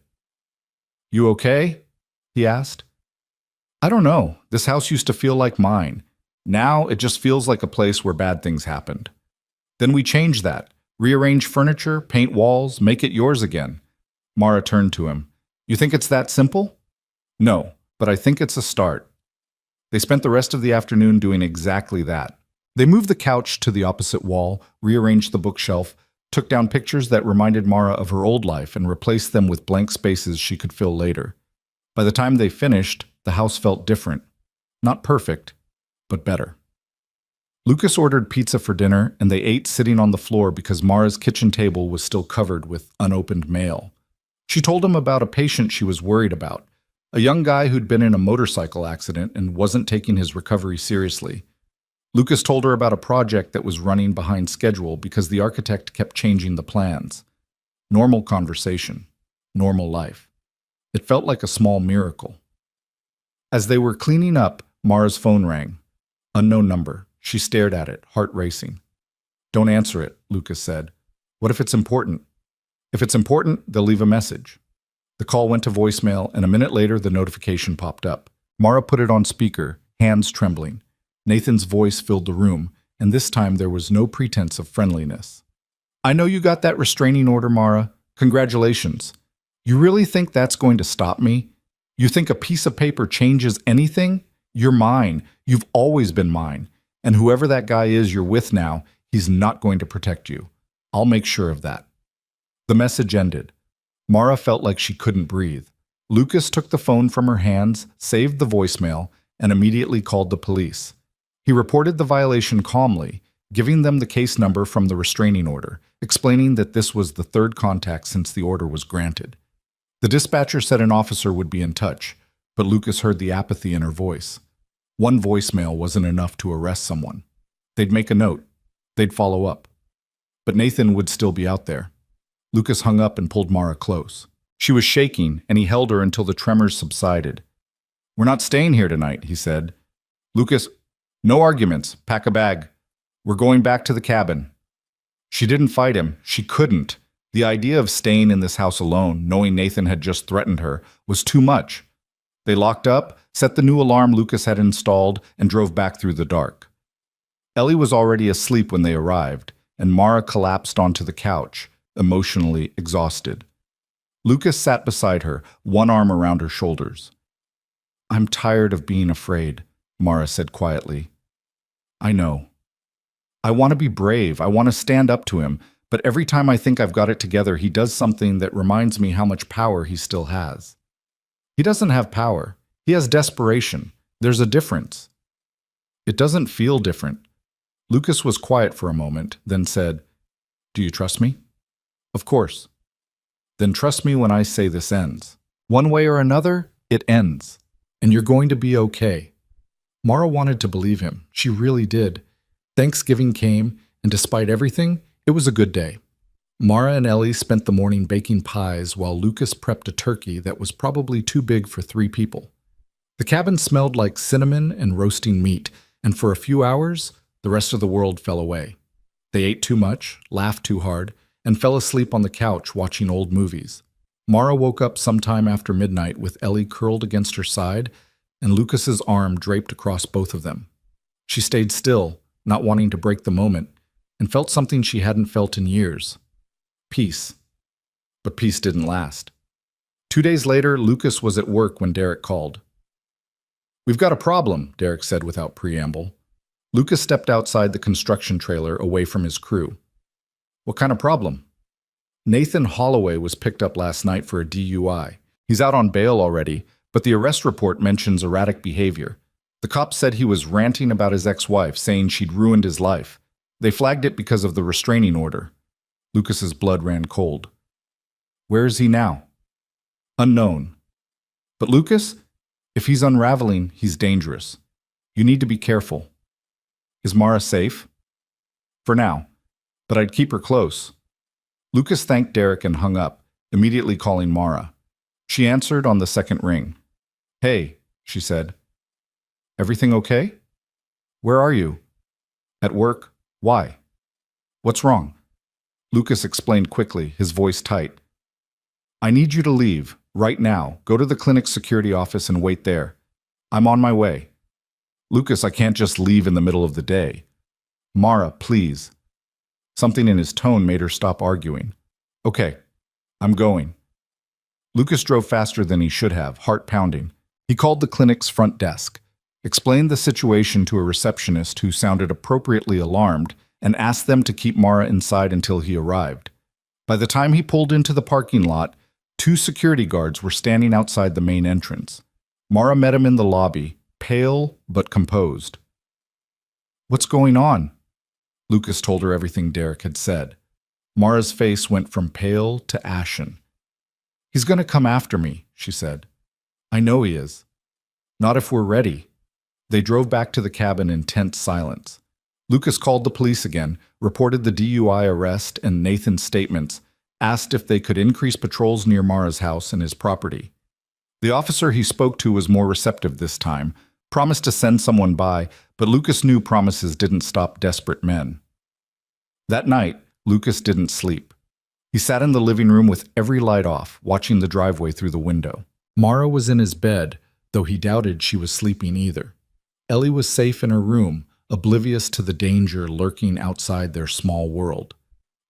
S1: "You okay?" he asked. I don't know. This house used to feel like mine. Now it just feels like a place where bad things happened. Then we changed that. Rearrange furniture, paint walls, make it yours again. Mara turned to him. You think it's that simple? No, but I think it's a start. They spent the rest of the afternoon doing exactly that. They moved the couch to the opposite wall, rearranged the bookshelf, took down pictures that reminded Mara of her old life and replaced them with blank spaces she could fill later. By the time they finished, the house felt different. Not perfect, but better. Lucas ordered pizza for dinner, and they ate sitting on the floor because Mara's kitchen table was still covered with unopened mail. She told him about a patient she was worried about, a young guy who'd been in a motorcycle accident and wasn't taking his recovery seriously. Lucas told her about a project that was running behind schedule because the architect kept changing the plans. Normal conversation. Normal life. It felt like a small miracle. As they were cleaning up, Mara's phone rang. Unknown number. She stared at it, heart racing. Don't answer it, Lucas said. What if it's important? If it's important, they'll leave a message. The call went to voicemail, and a minute later the notification popped up. Mara put it on speaker, hands trembling. Nathan's voice filled the room, and this time there was no pretense of friendliness. I know you got that restraining order, Mara. Congratulations. You really think that's going to stop me? You think a piece of paper changes anything? You're mine. You've always been mine. And whoever that guy is you're with now, he's not going to protect you. I'll make sure of that. The message ended. Mara felt like she couldn't breathe. Lucas took the phone from her hands, saved the voicemail, and immediately called the police. He reported the violation calmly, giving them the case number from the restraining order, explaining that this was the third contact since the order was granted. The dispatcher said an officer would be in touch, but Lucas heard the apathy in her voice. One voicemail wasn't enough to arrest someone. They'd make a note. They'd follow up. But Nathan would still be out there. Lucas hung up and pulled Mara close. She was shaking, and he held her until the tremors subsided. We're not staying here tonight, he said. Lucas, no arguments. Pack a bag. We're going back to the cabin. She didn't fight him. She couldn't. The idea of staying in this house alone, knowing Nathan had just threatened her, was too much. They locked up, set the new alarm Lucas had installed, and drove back through the dark. Ellie was already asleep when they arrived, and Mara collapsed onto the couch, emotionally exhausted. Lucas sat beside her, one arm around her shoulders. I'm tired of being afraid, Mara said quietly. I know. I want to be brave. I want to stand up to him, but every time I think I've got it together, he does something that reminds me how much power he still has. He doesn't have power. He has desperation. There's a difference. It doesn't feel different. Lucas was quiet for a moment, then said, Do you trust me? Of course. Then trust me when I say this ends. One way or another, it ends. And you're going to be okay. Mara wanted to believe him. She really did. Thanksgiving came, and despite everything, it was a good day. Mara and Ellie spent the morning baking pies while Lucas prepped a turkey that was probably too big for 3 people. The cabin smelled like cinnamon and roasting meat, and for a few hours, the rest of the world fell away. They ate too much, laughed too hard, and fell asleep on the couch watching old movies. Mara woke up sometime after midnight with Ellie curled against her side and Lucas's arm draped across both of them. She stayed still, not wanting to break the moment, and felt something she hadn't felt in years. Peace. But peace didn't last. 2 days later, Lucas was at work when Derek called. We've got a problem, Derek said without preamble. Lucas stepped outside the construction trailer away from his crew. What kind of problem? Nathan Holloway was picked up last night for a DUI. He's out on bail already, but the arrest report mentions erratic behavior. The cops said he was ranting about his ex-wife, saying she'd ruined his life. They flagged it because of the restraining order. Lucas's blood ran cold. Where is he now? Unknown. But Lucas, if he's unraveling, he's dangerous. You need to be careful. Is Mara safe? For now, but I'd keep her close. Lucas thanked Derek and hung up, immediately calling Mara. She answered on the second ring. Hey, she said. Everything okay? Where are you? At work. Why? What's wrong? Lucas explained quickly, his voice tight. I need you to leave, right now. Go to the clinic's security office and wait there. I'm on my way. Lucas, I can't just leave in the middle of the day. Mara, please. Something in his tone made her stop arguing. Okay, I'm going. Lucas drove faster than he should have, heart pounding. He called the clinic's front desk, explained the situation to a receptionist who sounded appropriately alarmed, and asked them to keep Mara inside until he arrived. By the time he pulled into the parking lot, 2 security guards were standing outside the main entrance. Mara met him in the lobby, pale but composed. What's going on? Lucas told her everything Derek had said. Mara's face went from pale to ashen. He's going to come after me, she said. I know he is. Not if we're ready. They drove back to the cabin in tense silence. Lucas called the police again, reported the DUI arrest and Nathan's statements, asked if they could increase patrols near Mara's house and his property. The officer he spoke to was more receptive this time, promised to send someone by, but Lucas knew promises didn't stop desperate men. That night, Lucas didn't sleep. He sat in the living room with every light off, watching the driveway through the window. Mara was in his bed, though he doubted she was sleeping either. Ellie was safe in her room, oblivious to the danger lurking outside their small world.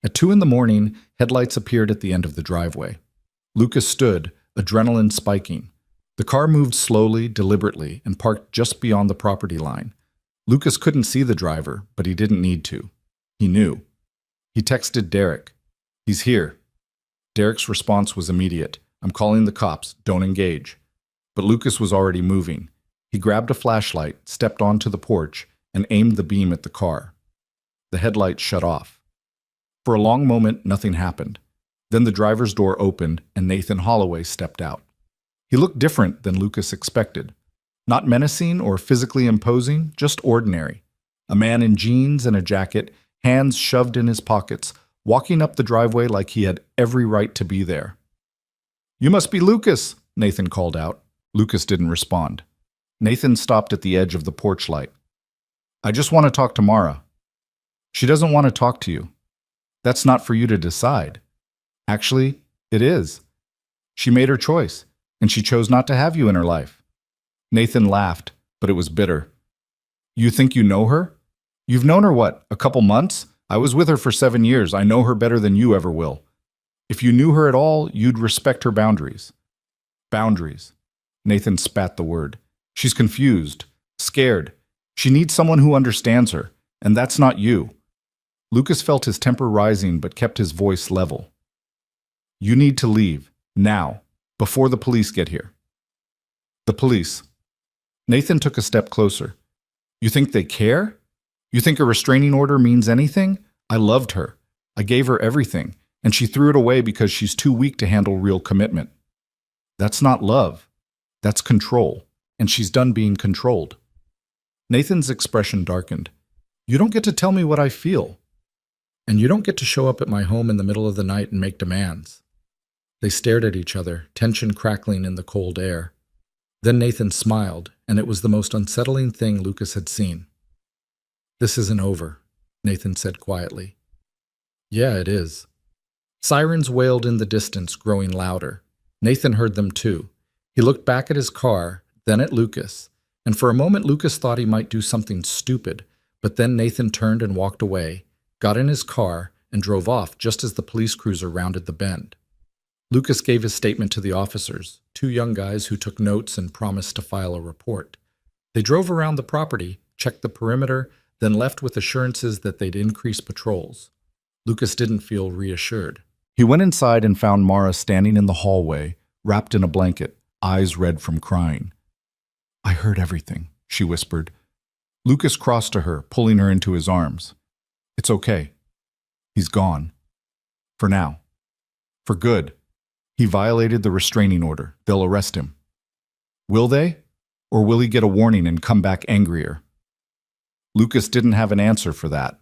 S1: At 2 a.m, headlights appeared at the end of the driveway. Lucas stood, adrenaline spiking. The car moved slowly, deliberately, and parked just beyond the property line. Lucas couldn't see the driver, but he didn't need to. He knew. He texted Derek. He's here. Derek's response was immediate. I'm calling the cops. Don't engage. But Lucas was already moving. He grabbed a flashlight, stepped onto the porch, and aimed the beam at the car. The headlights shut off. For a long moment, nothing happened. Then the driver's door opened, and Nathan Holloway stepped out. He looked different than Lucas expected. Not menacing or physically imposing, just ordinary. A man in jeans and a jacket, hands shoved in his pockets, walking up the driveway like he had every right to be there. You must be Lucas, Nathan called out. Lucas didn't respond. Nathan stopped at the edge of the porch light. I just want to talk to Mara. She doesn't want to talk to you. That's not for you to decide. Actually, it is. She made her choice, and she chose not to have you in her life. Nathan laughed, but it was bitter. You think you know her? You've known her what, a couple months? I was with her for 7 years. I know her better than you ever will. If you knew her at all, you'd respect her boundaries. Boundaries. Nathan spat the word. She's confused, scared. She needs someone who understands her, and that's not you. Lucas felt his temper rising but kept his voice level. You need to leave, now, before the police get here. The police. Nathan took a step closer. You think they care? You think a restraining order means anything? I loved her. I gave her everything, and she threw it away because she's too weak to handle real commitment. That's not love. That's control, and she's done being controlled. Nathan's expression darkened. You don't get to tell me what I feel. And you don't get to show up at my home in the middle of the night and make demands. They stared at each other, tension crackling in the cold air. Then Nathan smiled, and it was the most unsettling thing Lucas had seen. This isn't over, Nathan said quietly. Yeah, it is. Sirens wailed in the distance, growing louder. Nathan heard them too. He looked back at his car, then at Lucas, and for a moment Lucas thought he might do something stupid, but then Nathan turned and walked away, got in his car, and drove off just as the police cruiser rounded the bend. Lucas gave his statement to the officers, 2 young guys who took notes and promised to file a report. They drove around the property, checked the perimeter, then left with assurances that they'd increase patrols. Lucas didn't feel reassured. He went inside and found Mara standing in the hallway, wrapped in a blanket, eyes red from crying. I heard everything, she whispered. Lucas crossed to her, pulling her into his arms. It's okay. He's gone. For now. For good. He violated the restraining order. They'll arrest him. Will they? Or will he get a warning and come back angrier? Lucas didn't have an answer for that.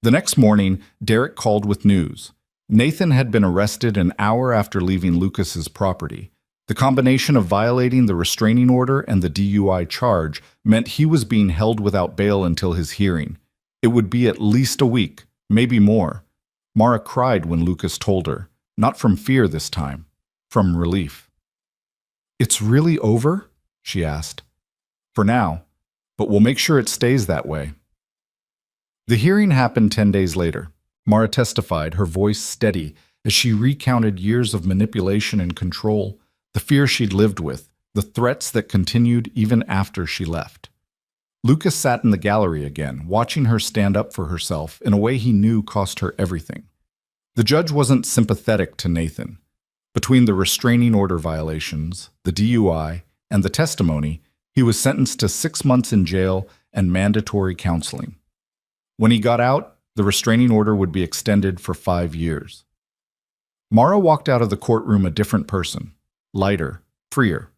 S1: The next morning, Derek called with news. Nathan had been arrested an hour after leaving Lucas's property. The combination of violating the restraining order and the DUI charge meant he was being held without bail until his hearing. It would be at least a week, maybe more. Mara cried when Lucas told her, not from fear this time, from relief. It's really over? She asked. For now, but we'll make sure it stays that way. The hearing happened 10 days later. Mara testified, her voice steady, as she recounted years of manipulation and control, the fear she'd lived with, the threats that continued even after she left. Lucas sat in the gallery again, watching her stand up for herself in a way he knew cost her everything. The judge wasn't sympathetic to Nathan. Between the restraining order violations, the DUI, and the testimony, he was sentenced to 6 months in jail and mandatory counseling. When he got out, the restraining order would be extended for 5 years. Mara walked out of the courtroom a different person, lighter, freer.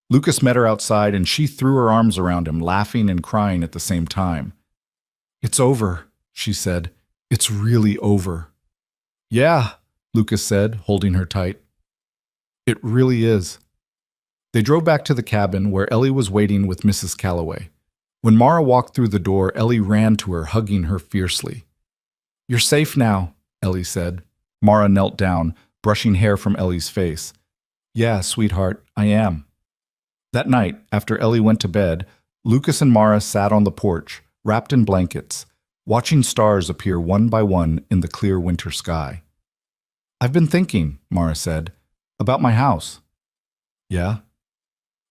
S1: Lucas met her outside and she threw her arms around him, laughing and crying at the same time. "It's over," she said. "It's really over." "Yeah," Lucas said, holding her tight. "It really is." They drove back to the cabin where Ellie was waiting with Mrs. Calloway. When Mara walked through the door, Ellie ran to her, hugging her fiercely. "You're safe now," Ellie said. Mara knelt down, brushing hair from Ellie's face. "Yeah, sweetheart, I am." That night, after Ellie went to bed, Lucas and Mara sat on the porch, wrapped in blankets, watching stars appear one by one in the clear winter sky. "I've been thinking," Mara said, "about my house." "Yeah?"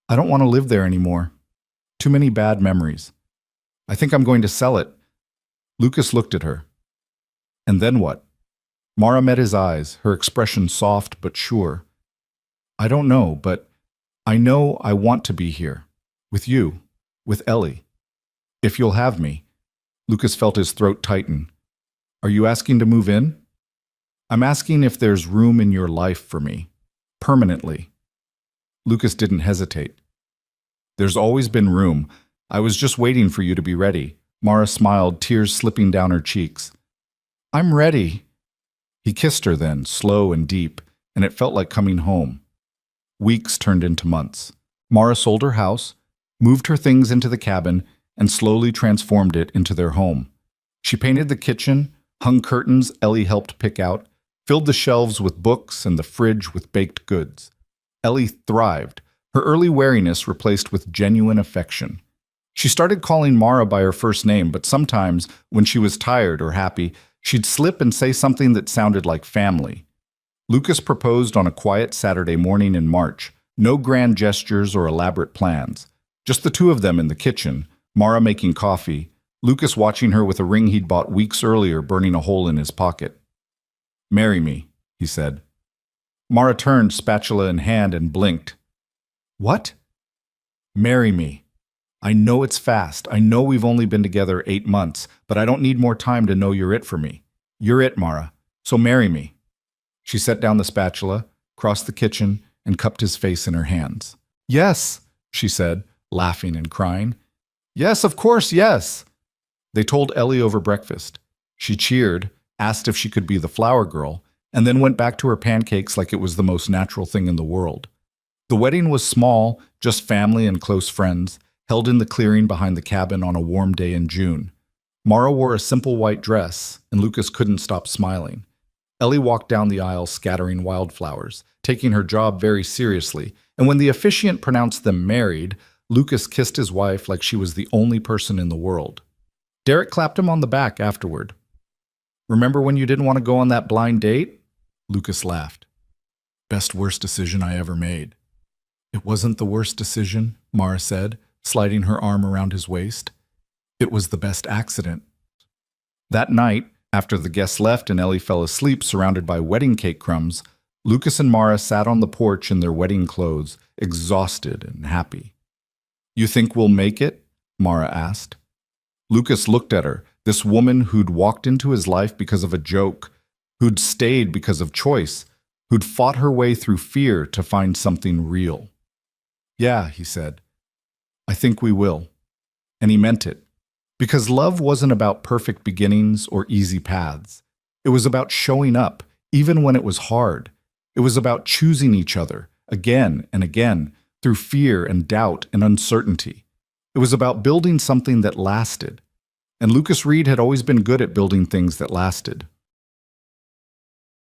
S1: "I don't want to live there anymore. Too many bad memories. I think I'm going to sell it." Lucas looked at her. "And then what?" Mara met his eyes, her expression soft but sure. "I don't know, but I know I want to be here. With you. With Ellie. If you'll have me." Lucas felt his throat tighten. "Are you asking to move in?" "I'm asking if there's room in your life for me. Permanently." Lucas didn't hesitate. "There's always been room. I was just waiting for you to be ready." Mara smiled, tears slipping down her cheeks. "I'm ready." He kissed her then, slow and deep, and it felt like coming home. Weeks turned into months. Mara sold her house, moved her things into the cabin, and slowly transformed it into their home. She painted the kitchen, hung curtains Ellie helped pick out, filled the shelves with books and the fridge with baked goods. Ellie thrived, her early wariness replaced with genuine affection. She started calling Mara by her first name, but sometimes, when she was tired or happy, she'd slip and say something that sounded like family. Lucas proposed on a quiet Saturday morning in March, no grand gestures or elaborate plans. Just the two of them in the kitchen, Mara making coffee, Lucas watching her with a ring he'd bought weeks earlier burning a hole in his pocket. "Marry me," he said. Mara turned, spatula in hand, and blinked. "What?" "Marry me. I know it's fast. I know we've only been together 8 months, but I don't need more time to know you're it for me. You're it, Mara. So marry me." She set down the spatula, crossed the kitchen, and cupped his face in her hands. "Yes," she said, laughing and crying. "Yes, of course, yes." They told Ellie over breakfast. She cheered, asked if she could be the flower girl, and then went back to her pancakes like it was the most natural thing in the world. The wedding was small, just family and close friends, held in the clearing behind the cabin on a warm day in June. Mara wore a simple white dress, and Lucas couldn't stop smiling. Ellie walked down the aisle scattering wildflowers, taking her job very seriously, and when the officiant pronounced them married, Lucas kissed his wife like she was the only person in the world. Derek clapped him on the back afterward. "Remember when you didn't want to go on that blind date?" Lucas laughed. "Best worst decision I ever made." "It wasn't the worst decision," Mara said, sliding her arm around his waist. "It was the best accident." That night, after the guests left and Ellie fell asleep surrounded by wedding cake crumbs, Lucas and Mara sat on the porch in their wedding clothes, exhausted and happy. "You think we'll make it?" Mara asked. Lucas looked at her, this woman who'd walked into his life because of a joke, who'd stayed because of choice, who'd fought her way through fear to find something real. "Yeah," he said. "I think we will." And he meant it. Because love wasn't about perfect beginnings or easy paths. It was about showing up, even when it was hard. It was about choosing each other, again and again, through fear and doubt and uncertainty. It was about building something that lasted. And Lucas Reed had always been good at building things that lasted.